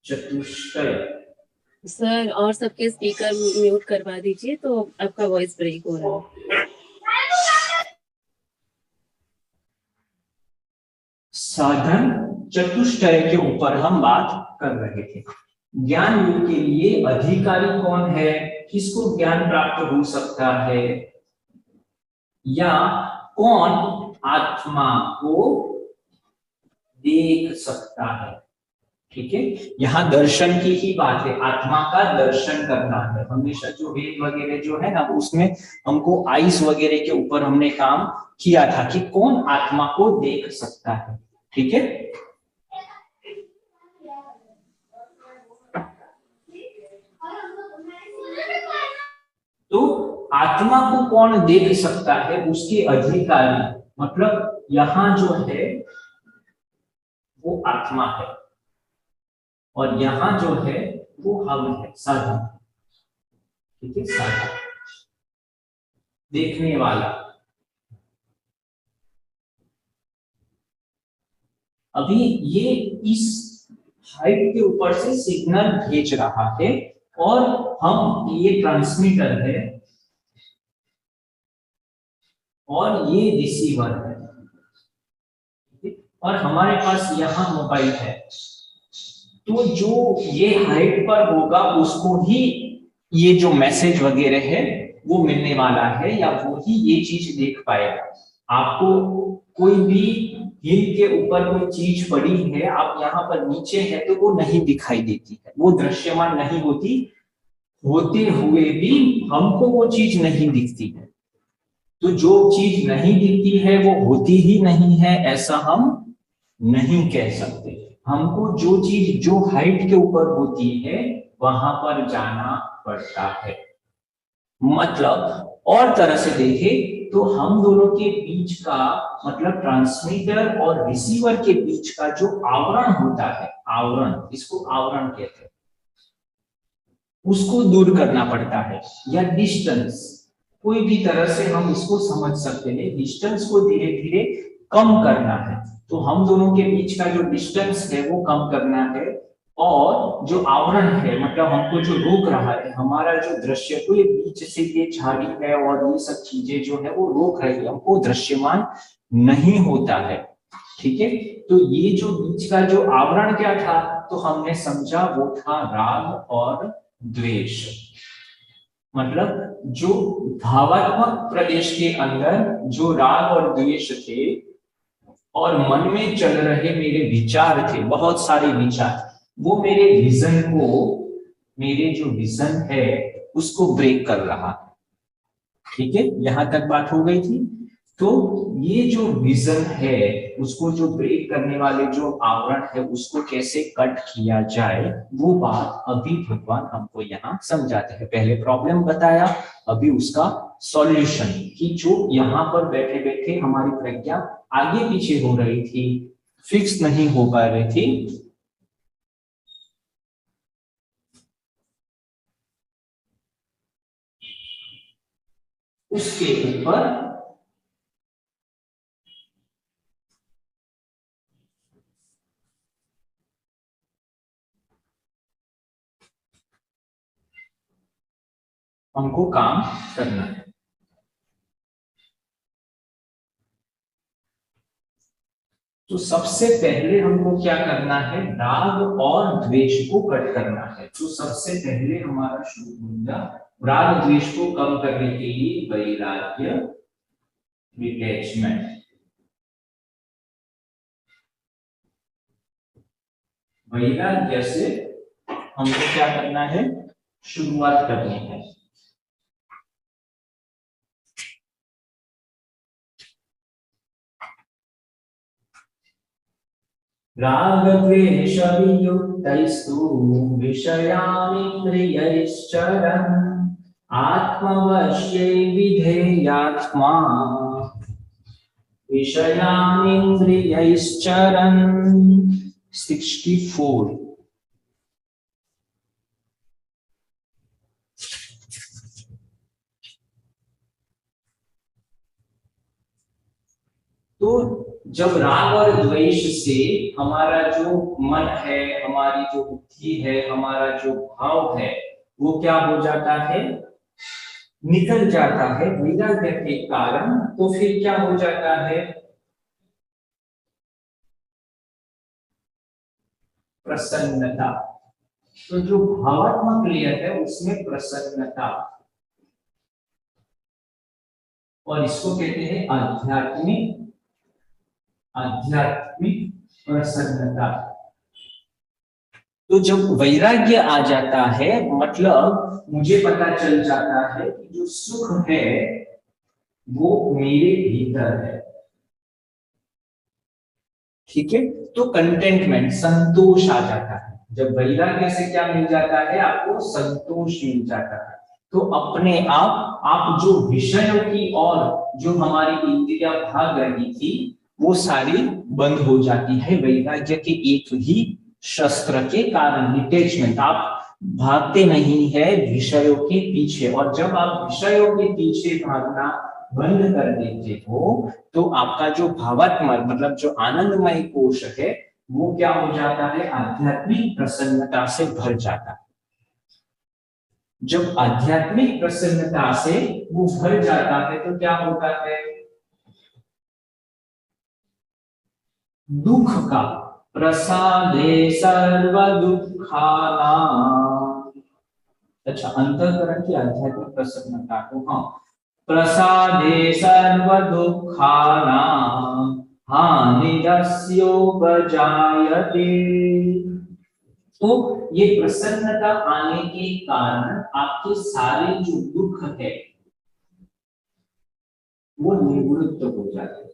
चतुष्टय।
सर और सबके स्पीकर म्यूट करवा दीजिए, तो आपका वॉइस ब्रेक हो रहा है।
साधन चतुष्टय के ऊपर हम बात कर रहे थे। ज्ञान योग के लिए अधिकारी कौन है, किसको ज्ञान प्राप्त हो सकता है, या कौन आत्मा को देख सकता है। ठीक है, यहाँ दर्शन की ही बात है, आत्मा का दर्शन करना है। हमेशा जो वेद वगैरह जो है ना, उसमें हमको आइस वगैरह के ऊपर हमने काम किया था कि कौन आत्मा को देख सकता है। ठीक है, तो आत्मा को कौन देख सकता है, उसके अधिकारी, मतलब यहां जो है वो आत्मा है और यहां जो है वो हम है, साधन। ठीक है, साधन देखने वाला। अभी ये इस हाइट के ऊपर से सिग्नल भेज रहा है और हम, ये ट्रांसमीटर है और ये रिसीवर है, और हमारे पास यहाँ मोबाइल है। तो जो ये हाइट पर होगा उसको ही ये जो मैसेज वगैरह है वो मिलने वाला है, या वो ही ये चीज देख पाएगा। आपको कोई भी हिल के ऊपर कोई चीज पड़ी है, आप यहाँ पर नीचे है तो वो नहीं दिखाई देती है, वो दृश्यमान नहीं होती, होते हुए भी हमको वो चीज नहीं दिखती है। तो जो चीज नहीं दिखती है वो होती ही नहीं है, ऐसा हम नहीं कह सकते। हमको जो चीज जो हाइट के ऊपर होती है वहां पर जाना पड़ता है। मतलब और तरह से देखें तो हम दोनों के बीच का, मतलब ट्रांसमीटर और रिसीवर के बीच का जो आवरण होता है, आवरण, इसको आवरण कहते हैं, उसको दूर करना पड़ता है, या डिस्टेंस, कोई भी तरह से हम इसको समझ सकते हैं। डिस्टेंस को धीरे धीरे कम करना है, तो हम दोनों के बीच का जो डिस्टेंस है वो कम करना है, और जो आवरण है, मतलब हमको जो रोक रहा है हमारा जो दृश्य, तो ये बीच से ये झाड़ी है और ये सब चीजें जो है वो रोक रही है, हमको दृश्यमान नहीं होता है। ठीक है, तो ये जो बीच का जो आवरण क्या था, तो हमने समझा वो था राग और द्वेष। मतलब जो भावात्मक प्रदेश के अंदर जो राग और द्वेष थे और मन में चल रहे मेरे विचार थे, बहुत सारे विचार, वो मेरे विजन को, मेरे जो विजन है उसको ब्रेक कर रहा है। ठीक है, यहां तक बात हो गई थी। तो ये जो विजन है उसको जो ब्रेक करने वाले जो आवरण है उसको कैसे कट किया जाए, वो बात अभी भगवान हमको यहाँ समझाते हैं। पहले प्रॉब्लम बताया, अभी उसका सॉल्यूशन, कि जो यहाँ पर बैठे बैठे हमारी प्रज्ञा आगे पीछे हो रही थी, फिक्स नहीं हो पा रही थी, उसके ऊपर हमको काम करना है। तो सबसे पहले हमको क्या करना है, राग और द्वेष को कट करना है। तो सबसे पहले हमारा शुरू होगा राग द्वेष को कम करने के लिए वैराग्य, डिटैचमेंट। वैराग्य से हमको क्या करना है, शुरुआत करनी है। राग द्वेष वियुक्तैस्तु विषयानिन्द्रियैश्चरन् आत्मवश्यै विधेयात्मा विषयानिन्द्रियैश्चरन्। 64। तो जब राग और द्वेष से हमारा जो मन है, हमारी जो बुद्धि है, हमारा जो भाव है, वो क्या हो जाता है, निकल जाता है वैराग्य के कारण, तो फिर क्या हो जाता है, प्रसन्नता। तो जो भावात्मक लेयर है उसमें प्रसन्नता, और इसको कहते हैं आध्यात्मिक प्रसन्नता। तो जब वैराग्य आ जाता है, मतलब मुझे पता चल जाता है कि जो सुख है वो मेरे भीतर है, ठीक है। तो कंटेंटमेंट, संतोष आ जाता है। जब वैराग्य से क्या मिल जाता है, आपको संतोष मिल जाता है। तो अपने आप जो विषयों की और जो हमारी इंद्रियां भाग रही थी वो सारी बंद हो जाती है वैराग्य के एक ही शस्त्र के कारण, डिटैचमेंट। आप भागते नहीं है विषयों के पीछे, और जब आप विषयों के पीछे भागना बंद कर देते हो तो आपका जो भावात्मक मतलब जो आनंदमय कोश है वो क्या हो जाता है, आध्यात्मिक प्रसन्नता से भर जाता है। जब आध्यात्मिक प्रसन्नता से वो भर जाता है तो क्या होता है, दुख का प्रसादे सर्व दुखानां। अच्छा, अंतःकरण की आध्यात्मिक प्रसन्नता को, हाँ, प्रसादे सर्व दुखानां हानिरस्योपजायते। तो ये प्रसन्नता आने के कारण आपके सारे जो दुख है वो निवृत्त हो जाते हैं।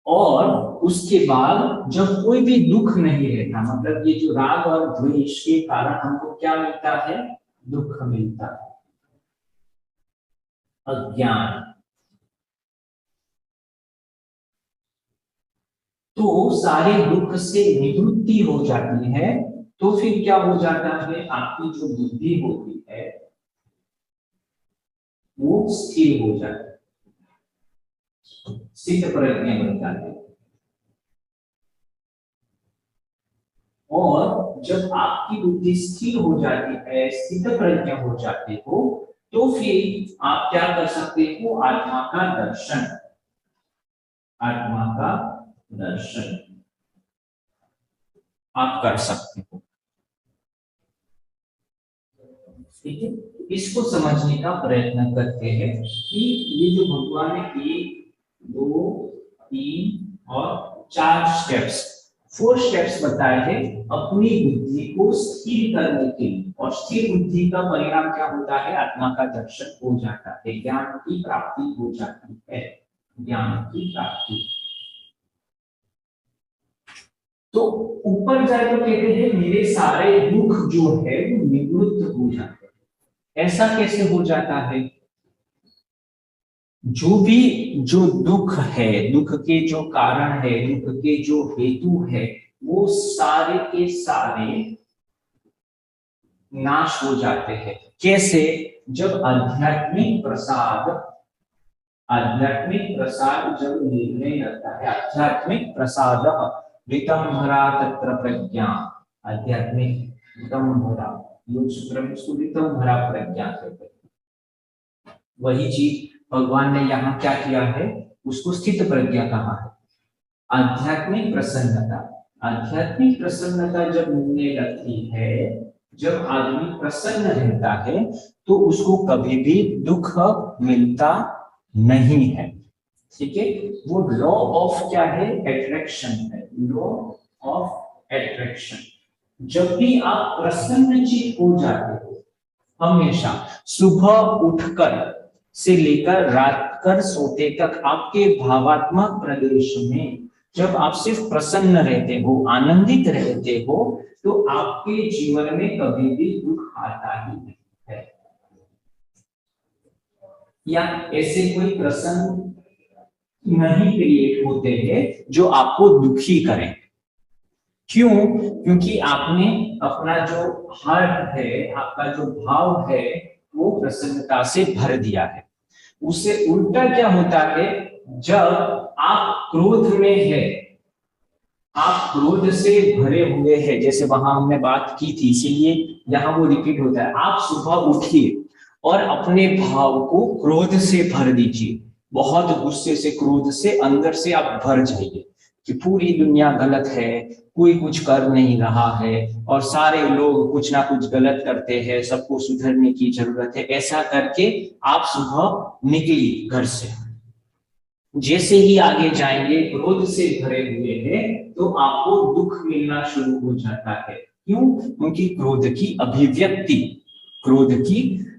और उसके बाद जब कोई भी दुख नहीं रहता, मतलब ये जो राग और द्वेष के कारण हमको क्या मिलता है, दुख मिलता है, अज्ञान। तो सारे दुख से निवृत्ति हो जाती है, तो फिर क्या हो जाता है, आपकी जो बुद्धि होती है वो स्थिर हो जाती है, स्थित प्रज्ञ बन जाती है। और जब आपकी बुद्धि स्थिर हो जाती है, स्थित प्रज्ञ हो जाते हो, तो फिर आप क्या कर सकते हो, आत्मा का दर्शन, आत्मा का दर्शन आप कर सकते हो, ठीक है। इसको समझने का प्रयत्न करते हैं कि ये जो भगवान ने 1, 2, 3 और 4 स्टेप्स, 4 स्टेप्स बताए हैं अपनी बुद्धि को स्थिर करने के लिए। और स्थिर बुद्धि का परिणाम क्या होता है, आत्मा का दर्शन हो जाता है, ज्ञान की प्राप्ति हो जाती है, ज्ञान की प्राप्ति। तो ऊपर जाए तो कहते हैं मेरे सारे दुख जो है वो निवृत्त हो जाते हैं। ऐसा कैसे हो जाता है, जो दुख है, दुख के जो कारण है, दुख के जो हेतु है, वो सारे के सारे नाश हो जाते हैं। कैसे, जब आध्यात्मिक प्रसाद जब निर्णय रहता है, आध्यात्मिक प्रसाद ऋतंभरा तत्र प्रज्ञा, आध्यात्मिक ऋतंभरा, योग सूत्र में इसको ऋतंभरा प्रज्ञा कहते हैं। वही चीज भगवान ने यहाँ क्या किया है, उसको स्थित प्रज्ञा कहा है। आध्यात्मिक प्रसन्नता, आध्यात्मिक प्रसन्नता जब मिलने लगती है, जब आदमी प्रसन्न रहता है तो उसको कभी भी दुख मिलता नहीं है। ठीक है, वो लॉ ऑफ क्या है, एट्रैक्शन है, लॉ ऑफ एट्रैक्शन। जब भी आप प्रसन्नचित हो जाते हो, हमेशा सुबह उठकर से लेकर रात कर सोते तक आपके भावात्मक प्रदेश में जब आप सिर्फ प्रसन्न रहते हो, आनंदित रहते हो, तो आपके जीवन में कभी भी दुख आता ही नहीं है। या ऐसे कोई प्रसंग नहीं क्रिएट होते हैं जो आपको दुखी करें। क्यों? क्योंकि आपने अपना जो हार्ट है, आपका जो भाव है, वो प्रसन्नता से भर दिया है। उससे उल्टा क्या होता है, जब आप क्रोध में है, आप क्रोध से भरे हुए हैं, जैसे वहां हमने बात की थी, इसीलिए यहाँ वो रिपीट होता है। आप सुबह उठिए और अपने भाव को क्रोध से भर दीजिए, बहुत गुस्से से, क्रोध से अंदर से आप भर जाइए कि पूरी दुनिया गलत है, कोई कुछ कर नहीं रहा है और सारे लोग कुछ ना कुछ गलत करते हैं, सबको सुधरने की जरूरत है। ऐसा करके आप सुबह निकलिए घर से। जैसे ही आगे जाएंगे, क्रोध से भरे हुए हैं, तो आपको दुख मिलना शुरू हो जाता है। क्यों? क्योंकि क्रोध की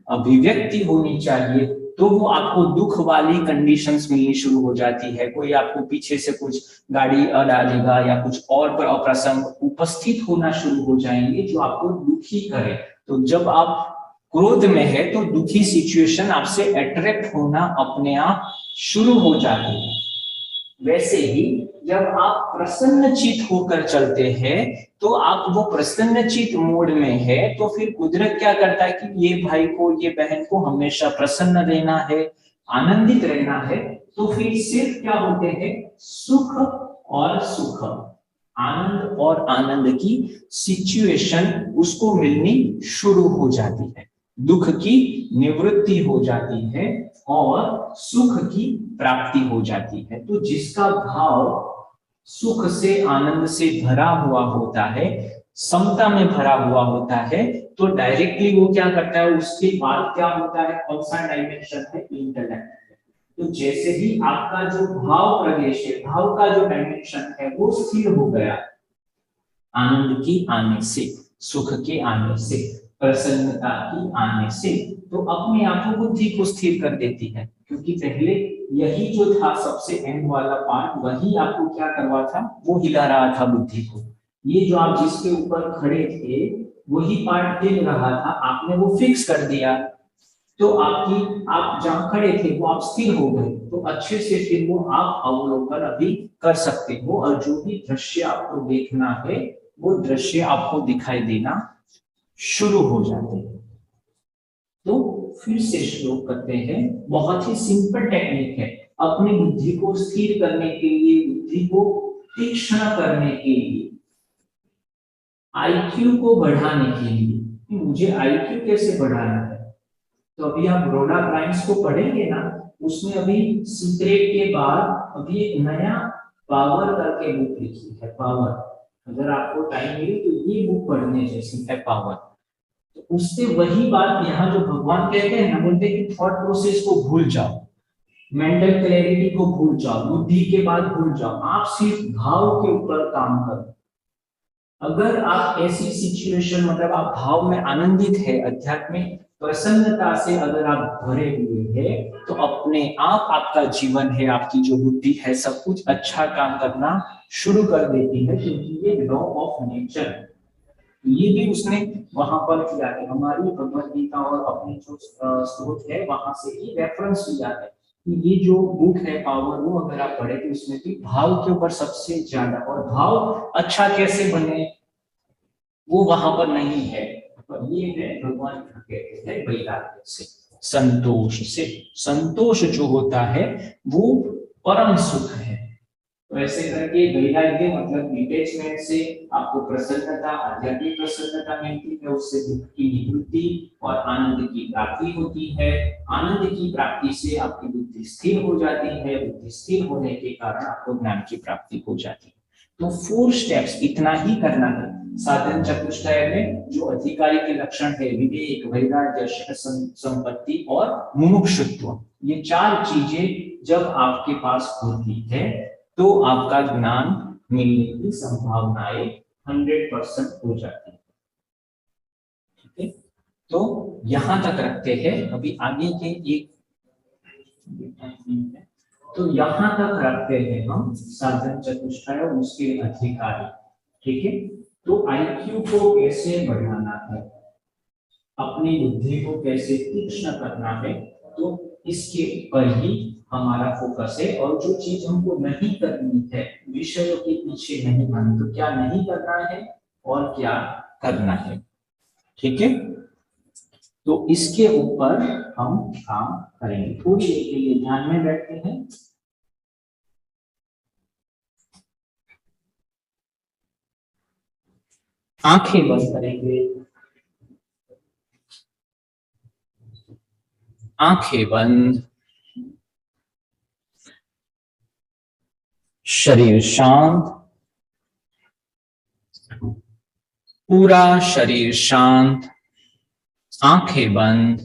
अभिव्यक्ति होनी चाहिए, तो वो आपको दुख वाली कंडीशंस मिलनी शुरू हो जाती है। कोई आपको पीछे से कुछ गाड़ी डालेगा या कुछ और पर अप्रसंग उपस्थित होना शुरू हो जाएंगे जो आपको दुखी करे। तो जब आप क्रोध में है तो दुखी सिचुएशन आपसे अट्रैक्ट होना अपने आप शुरू हो जाती है। वैसे ही जब आप प्रसन्नचित होकर चलते हैं, तो आप वो प्रसन्नचित मोड में है, तो फिर कुदरत क्या करता है कि ये भाई को, ये बहन को हमेशा प्रसन्न रहना है, आनंदित रहना है। तो फिर सिर्फ क्या होते हैं, सुख और सुख, आनंद और आनंद की सिचुएशन उसको मिलनी शुरू हो जाती है। दुख की निवृत्ति हो जाती है और सुख की प्राप्ति हो जाती है। तो जिसका भाव सुख से, आनंद से भरा हुआ होता है, समता में भरा हुआ होता है, तो डायरेक्टली वो क्या करता है, उसके बाद क्या होता है, कौन सा डायमेंशन है, इंटेलेक्ट। तो जैसे ही आपका जो भाव प्रदेश है, भाव का जो डायमेंशन है, वो स्थिर हो गया, आनंद की आने से, सुख के आने से, प्रसन्नता की आने से, तो अपने आप को बुद्धि को स्थिर कर देती है। क्योंकि पहले यही जो था सबसे एंड वाला पार्ट, वही आपको क्या करवा था, वो हिला रहा था बुद्धि को। ये जो आप जिसके ऊपर खड़े थे, वही पार्ट हिल रहा था, आपने वो फिक्स कर दिया, तो आप जहां खड़े थे वो आप स्थिर हो गए। तो अच्छे से फिर वो आप अवलोकन अभी कर सकते हो, और जो भी दृश्य आपको देखना है, वो दृश्य आपको दिखाई देना शुरू हो जाते हैं। तो फिर से श्लोक करते हैं, बहुत ही सिंपल टेक्निक है अपनी बुद्धि को स्थिर करने के लिए, बुद्धि को तीक्ष्ण करने के लिए, आईक्यू को बढ़ाने के लिए। मुझे आईक्यू कैसे बढ़ाना है, तो अभी आप रोडा प्राइम्स को पढ़ेंगे ना, उसमें अभी सीक्रेट के बाद अभी एक नया पावर करके बुक लिखी है, पावर। अगर आपको टाइम मिले तो ये बुक पढ़ने जैसी है, पावर। तो उससे वही बात यहाँ जो भगवान कहते हैं ना, बोलते हैं कि थॉट प्रोसेस को भूल जाओ, मेंटल क्लैरिटी को भूल जाओ, बुद्धि के बाद भूल जाओ, आप सिर्फ भाव के ऊपर काम करो। अगर आप ऐसी सिचुएशन, मतलब आप भाव में आनंदित है, आध्यात्मिक प्रसन्नता से अगर आप भरे हुए हैं, तो अपने आप आपका जीवन है, आपकी जो बुद्धि है, सब कुछ अच्छा काम करना शुरू कर देती है, क्योंकि ये लॉ ऑफ नेचर है। ये भी उसने वहां पर किया है, हमारी भगवद गीता और अपनी जो स्रोत है वहां से ही रेफरेंस लिया है कि ये जो बुक है पावर, वो अगर आप पढ़े तो इसमें भी भाव के ऊपर सबसे ज्यादा, और भाव अच्छा कैसे बने वो वहां पर नहीं है, पर ये है भगवान कहते हैं वैराग्य से, संतोष से। संतोष जो होता है वो परम सुख है, तो ऐसे करके वैराग्य मतलब डिटैचमेंट से आपको प्रसन्नता, आध्यात्मिक प्रसन्नता मिलती है, उससे दुख की निवृत्ति और आनंद की प्राप्ति होती है। आनंद की प्राप्ति से आपकी बुद्धि स्थिर हो जाती है, बुद्धि स्थिर होने के कारण आपको ज्ञान की प्राप्ति हो जाती है। तो 4 स्टेप्स इतना ही करना है। साधन चतुष्टय में जो अधिकारी के लक्षण है, विवेक, वैराग्य, संपत्ति और मुमुक्षुत्व, ये 4 चीजें जब आपके पास होती है तो आपका ज्ञान मिलने की संभावनाएं 100% हो जाती है। ठीक है, तो यहां तक रखते हैं। अभी आगे के एक तो यहां तक रखते हैं हम साधन चतुष्टय और उसके अधिकारी। ठीक है, तो आईक्यू को कैसे बढ़ाना है, अपनी बुद्धि को कैसे तीक्ष्ण करना है, तो इसके पर ही हमारा फोकस है। और जो चीज हमको नहीं करनी है, विषयों के पीछे नहीं भागना, तो क्या नहीं करना है और क्या करना है। ठीक है, तो इसके ऊपर हम काम करेंगे। थोड़ी देर के लिए ध्यान में बैठते हैं। आंखें बंद करेंगे, आंखें बंद, शरीर शांत, पूरा शरीर शांत, आंखें बंद,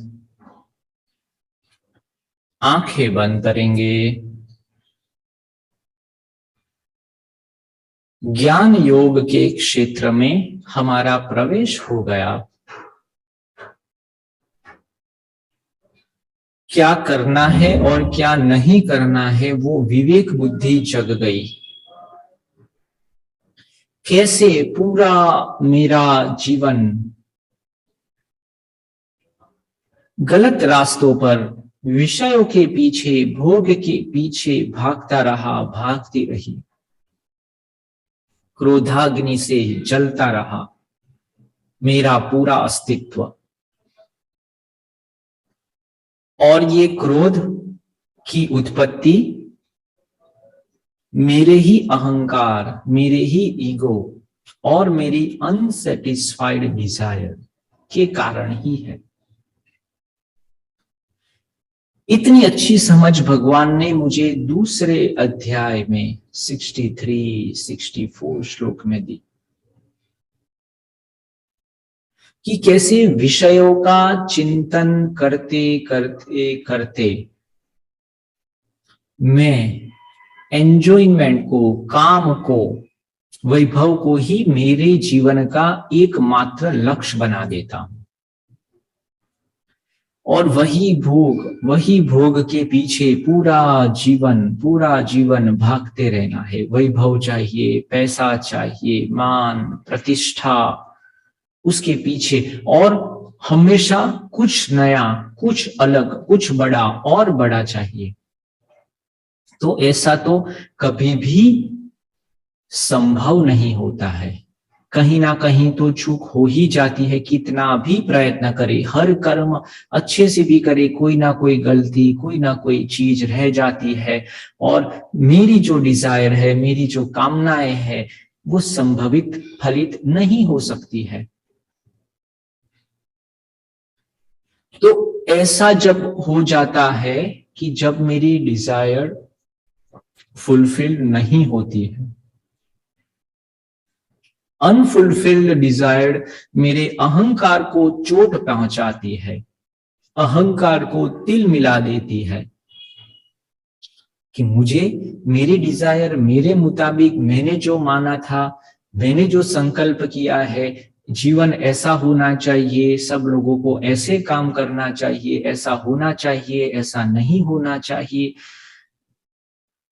आंखें बंद करेंगे। ज्ञान योग के क्षेत्र में हमारा प्रवेश हो गया। क्या करना है और क्या नहीं करना है वो विवेक बुद्धि जग गई। कैसे पूरा मेरा जीवन गलत रास्तों पर, विषयों के पीछे, भोग के पीछे भागता रहा, भागती रही, क्रोधाग्नि से जलता रहा मेरा पूरा अस्तित्व। और ये क्रोध की उत्पत्ति मेरे ही अहंकार, मेरे ही ईगो और मेरी अनसेटिस्फाइड डिजायर के कारण ही है। इतनी अच्छी समझ भगवान ने मुझे दूसरे अध्याय में 63, 64 श्लोक में दी कि कैसे विषयों का चिंतन करते करते करते मैं एंजॉयमेंट को, काम को, वैभव को ही मेरे जीवन का एकमात्र लक्ष्य बना देता हूं। और वही भोग के पीछे पूरा जीवन भागते रहना है। वैभव चाहिए, पैसा चाहिए, मान, प्रतिष्ठा, उसके पीछे, और हमेशा कुछ नया, कुछ अलग, कुछ बड़ा और बड़ा चाहिए। तो ऐसा तो कभी भी संभव नहीं होता है। कहीं ना कहीं तो चूक हो ही जाती है। कितना भी प्रयत्न करे, हर कर्म अच्छे से भी करे, कोई ना कोई गलती, कोई ना कोई चीज रह जाती है। और मेरी जो डिजायर है, मेरी जो कामनाएं है, वो संभवित फलित नहीं हो सकती है। तो ऐसा जब हो जाता है कि जब मेरी डिजायर फुलफिल नहीं होती है, अनफुलफिल्ड डिजायर मेरे अहंकार को चोट पहुंचाती है, अहंकार को तिल मिला देती है कि मुझे मेरी डिजायर, मेरे मुताबिक मैंने जो माना था, मैंने जो संकल्प किया है, जीवन ऐसा होना चाहिए, सब लोगों को ऐसे काम करना चाहिए, ऐसा होना चाहिए, ऐसा नहीं होना चाहिए,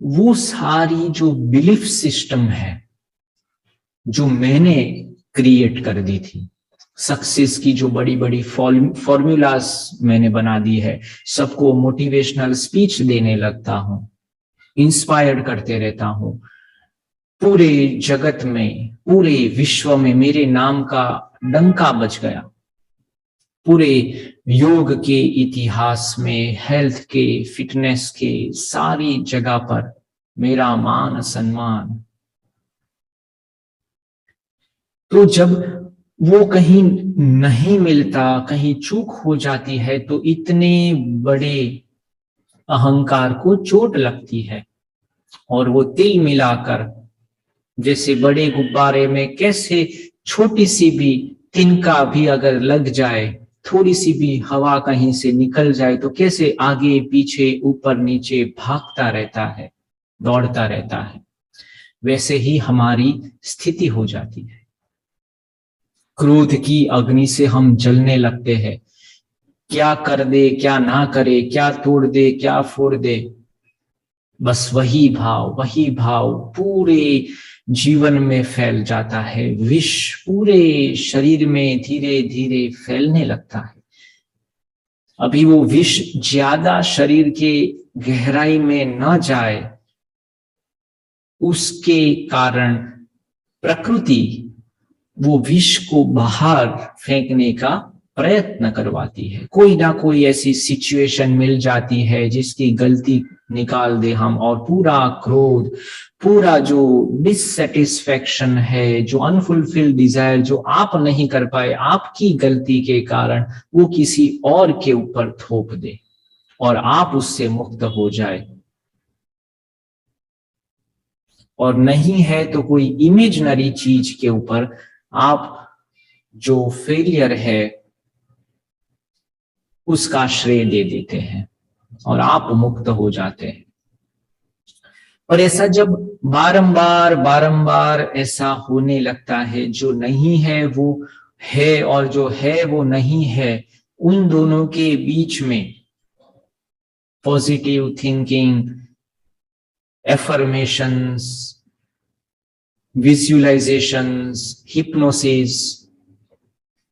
वो सारी जो बिलीफ सिस्टम है जो मैंने क्रिएट कर दी थी, सक्सेस की जो बड़ी बड़ी फॉर्मूलाज मैंने बना दी है, सबको मोटिवेशनल स्पीच देने लगता हूं, इंस्पायर्ड करते रहता हूं, पूरे जगत में, पूरे विश्व में मेरे नाम का डंका बज गया। पूरे योग के इतिहास में, हेल्थ के, फिटनेस के, सारी जगह पर मेरा मान सम्मान। तो जब वो कहीं नहीं मिलता, कहीं चूक हो जाती है, तो इतने बड़े अहंकार को चोट लगती है और वो तिल मिलाकर, जैसे बड़े गुब्बारे में कैसे छोटी सी भी तिनका भी अगर लग जाए, थोड़ी सी भी हवा कहीं से निकल जाए तो कैसे आगे पीछे ऊपर नीचे भागता रहता है, दौड़ता रहता है, वैसे ही हमारी स्थिति हो जाती है। क्रोध की अग्नि से हम जलने लगते हैं, क्या कर दे क्या ना करे, क्या तोड़ दे क्या फोड़ दे, बस वही भाव पूरे जीवन में फैल जाता है। विष पूरे शरीर में धीरे धीरे फैलने लगता है। अभी वो विष ज्यादा शरीर के गहराई में न जाए, उसके कारण प्रकृति वो विष को बाहर फेंकने का प्रयत्न करवाती है। कोई ना कोई ऐसी सिचुएशन मिल जाती है जिसकी गलती निकाल दे हम, और पूरा क्रोध, पूरा जो डिससेटिस्फैक्शन है, जो अनफुलफिल्ड डिजायर जो आप नहीं कर पाए आपकी गलती के कारण, वो किसी और के ऊपर थोप दे और आप उससे मुक्त हो जाए। और नहीं है तो कोई इमेजिनरी चीज के ऊपर आप जो फेलियर है उसका श्रेय दे देते हैं और आप मुक्त हो जाते हैं। और ऐसा जब बारंबार ऐसा होने लगता है, जो नहीं है वो है और जो है वो नहीं है, उन दोनों के बीच में positive thinking, affirmations, visualisations, hypnosis,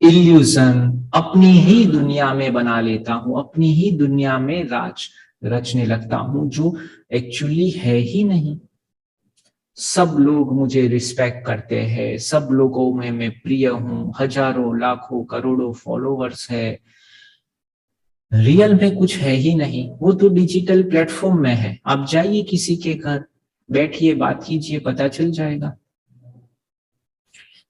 illusion, अपनी ही दुनिया में बना लेता हूं, अपनी ही दुनिया में राज रचने लगता हूं जो एक्चुअली है ही नहीं। सब लोग मुझे रिस्पेक्ट करते हैं, सब लोगों में मैं प्रिय हूं, हजारों लाखों करोड़ों फॉलोवर्स है, रियल में कुछ है ही नहीं। वो तो डिजिटल प्लेटफॉर्म में है। आप जाइए किसी के घर, बैठिए, बात कीजिए, पता चल जाएगा।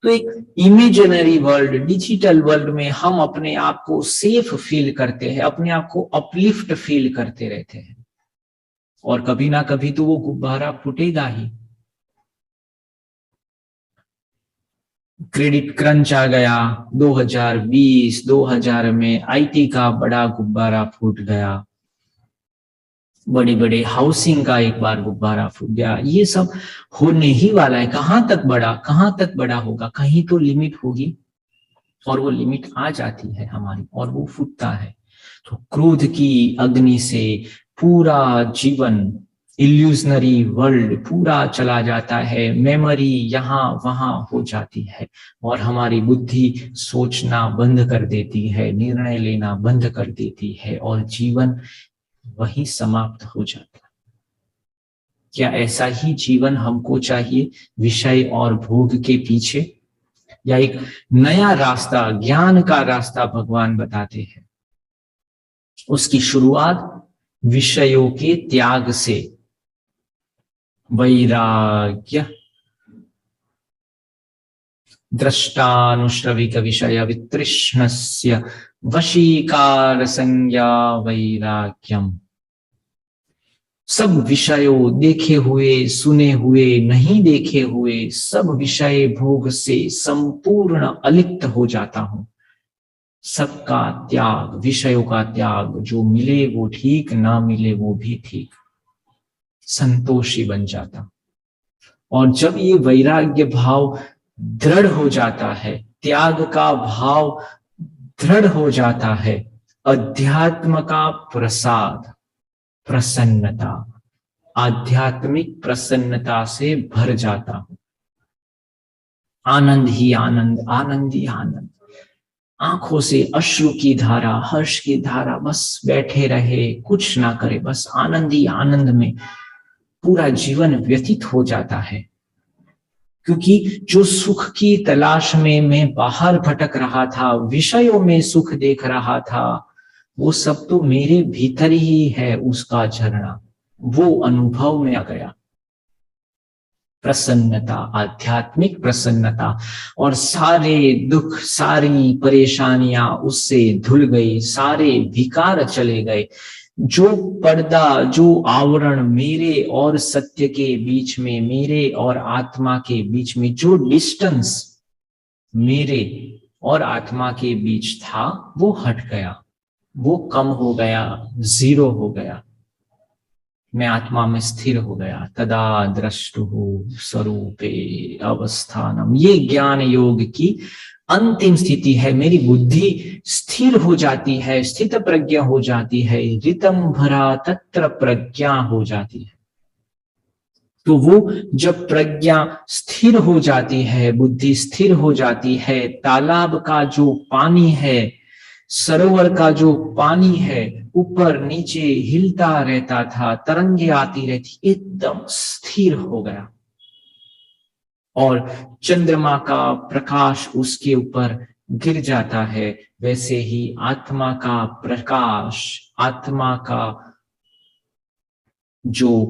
तो एक इमेजिनरी वर्ल्ड, डिजिटल वर्ल्ड में हम अपने आप को सेफ फील करते हैं, अपने आप को अपलिफ्ट फील करते रहते हैं, और कभी ना कभी तो वो गुब्बारा फूटेगा ही। क्रेडिट क्रंच आ गया 2020, 2000 में आईटी का बड़ा गुब्बारा फूट गया, बड़े बड़े हाउसिंग का एक बार गुब्बारा फूट गया। ये सब होने ही वाला है। कहां तक बड़ा होगा, कहीं तो लिमिट होगी, और वो लिमिट आ जाती है हमारी और वो फूटता है। तो क्रोध की अग्नि से पूरा जीवन, इल्यूजनरी वर्ल्ड पूरा चला जाता है, मेमोरी यहाँ वहां हो जाती है और हमारी बुद्धि सोचना बंद कर देती है, निर्णय लेना बंद कर देती है और जीवन वही समाप्त हो जाता है। क्या ऐसा ही जीवन हमको चाहिए, विषय और भोग के पीछे, या एक नया रास्ता, ज्ञान का रास्ता भगवान बताते हैं? उसकी शुरुआत विषयों के त्याग से, वैराग्य, दृष्टानुश्रविक विषय वितृष्णस्य वशीकार संज्ञा वैराग्यम। सब विषयों, देखे हुए, सुने हुए, नहीं देखे हुए, सब विषय भोग से संपूर्ण अलिप्त हो जाता हूं। सबका त्याग, विषयों का त्याग, जो मिले वो ठीक, ना मिले वो भी ठीक, संतोषी बन जाता। और जब ये वैराग्य भाव दृढ़ हो जाता है, त्याग का भाव दृढ़ हो जाता है, अध्यात्म का प्रसाद, प्रसन्नता, आध्यात्मिक प्रसन्नता से भर जाता हूं। आनंद ही आनंद, आनंद ही आनंद, आंखों से अश्रु की धारा, हर्ष की धारा, बस बैठे रहे, कुछ ना करे, बस आनंद ही आनंद में पूरा जीवन व्यतीत हो जाता है। क्योंकि जो सुख की तलाश में मैं बाहर भटक रहा था, विषयों में सुख देख रहा था, वो सब तो मेरे भीतर ही है, उसका झरना, वो अनुभव में आ गया। प्रसन्नता, आध्यात्मिक प्रसन्नता, और सारे दुख, सारी परेशानियां उससे धुल गई, सारे विकार चले गए। जो पर्दा, जो आवरण मेरे और सत्य के बीच में, मेरे और आत्मा के बीच में, जो डिस्टेंस मेरे और आत्मा के बीच था, वो हट गया, वो कम हो गया, जीरो हो गया। मैं आत्मा में स्थिर हो गया। तदा द्रष्टुः स्वरूपे अवस्थानम। ये ज्ञान योग की अंतिम स्थिति है। मेरी बुद्धि स्थिर हो जाती है, स्थित प्रज्ञा हो जाती है, ऋतम भरा तत्र प्रज्ञा हो जाती है। तो वो जब प्रज्ञा स्थिर हो जाती है, बुद्धि स्थिर हो जाती है, तालाब का जो पानी है, सरोवर का जो पानी है, ऊपर नीचे हिलता रहता था, तरंगे आती रहती, एकदम स्थिर हो गया। और चंद्रमा का प्रकाश उसके ऊपर गिर जाता है, वैसे ही आत्मा का प्रकाश, आत्मा का जो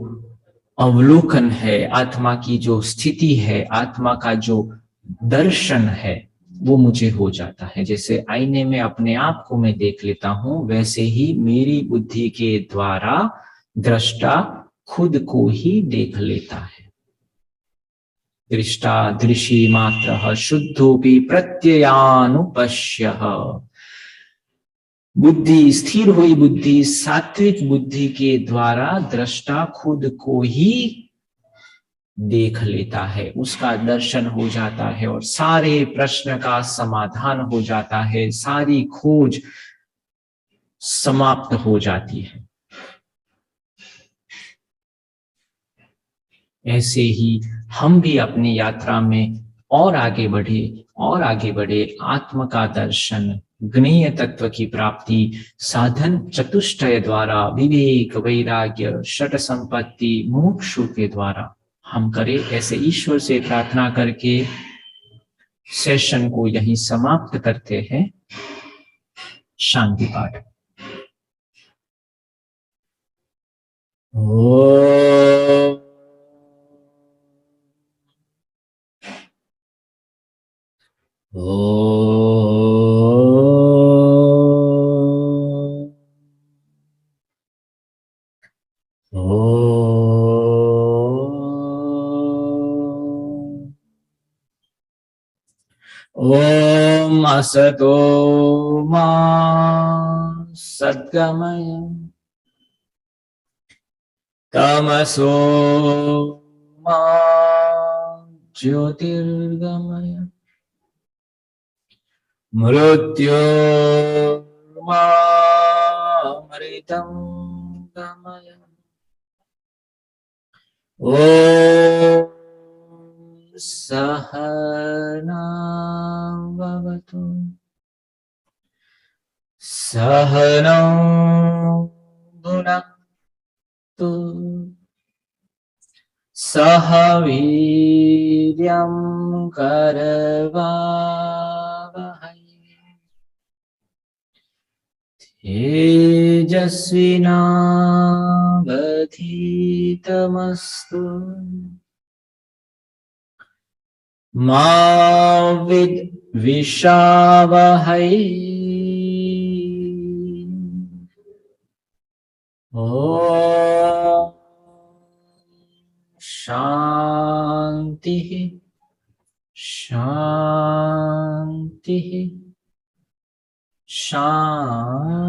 अवलोकन है, आत्मा की जो स्थिति है, आत्मा का जो दर्शन है, वो मुझे हो जाता है। जैसे आईने में अपने आप को मैं देख लेता हूं, वैसे ही मेरी बुद्धि के द्वारा दृष्टा खुद को ही देख लेता है। दृष्टा दृशी मात्रः शुद्धोपि प्रत्ययानुपश्यः। बुद्धि, स्थिर हुई बुद्धि, सात्विक बुद्धि के द्वारा दृष्टा खुद को ही देख लेता है, उसका दर्शन हो जाता है, और सारे प्रश्न का समाधान हो जाता है, सारी खोज समाप्त हो जाती है। ऐसे ही हम भी अपनी यात्रा में और आगे बढ़े, और आगे बढ़े, आत्म का दर्शन, ज्ञेय तत्व की प्राप्ति साधन चतुष्टय द्वारा, विवेक, वैराग्य, षट संपत्ति, मोक्षु के द्वारा हम करें। ऐसे ईश्वर से प्रार्थना करके सेशन को यहीं समाप्त करते हैं। शांति पाठ। ओम ओम असतो मा सद्गमय, तमसो मा ज्योतिर्गमय, मृत्योर्मामृतं गमय। ओम सहना भवतु, सहनौ भुनक्तु, सह वीर्यं करवावहै, तेजस्विनावधीतमस्तु, मा विद्विषावहै। ओम शांति शांति शांति।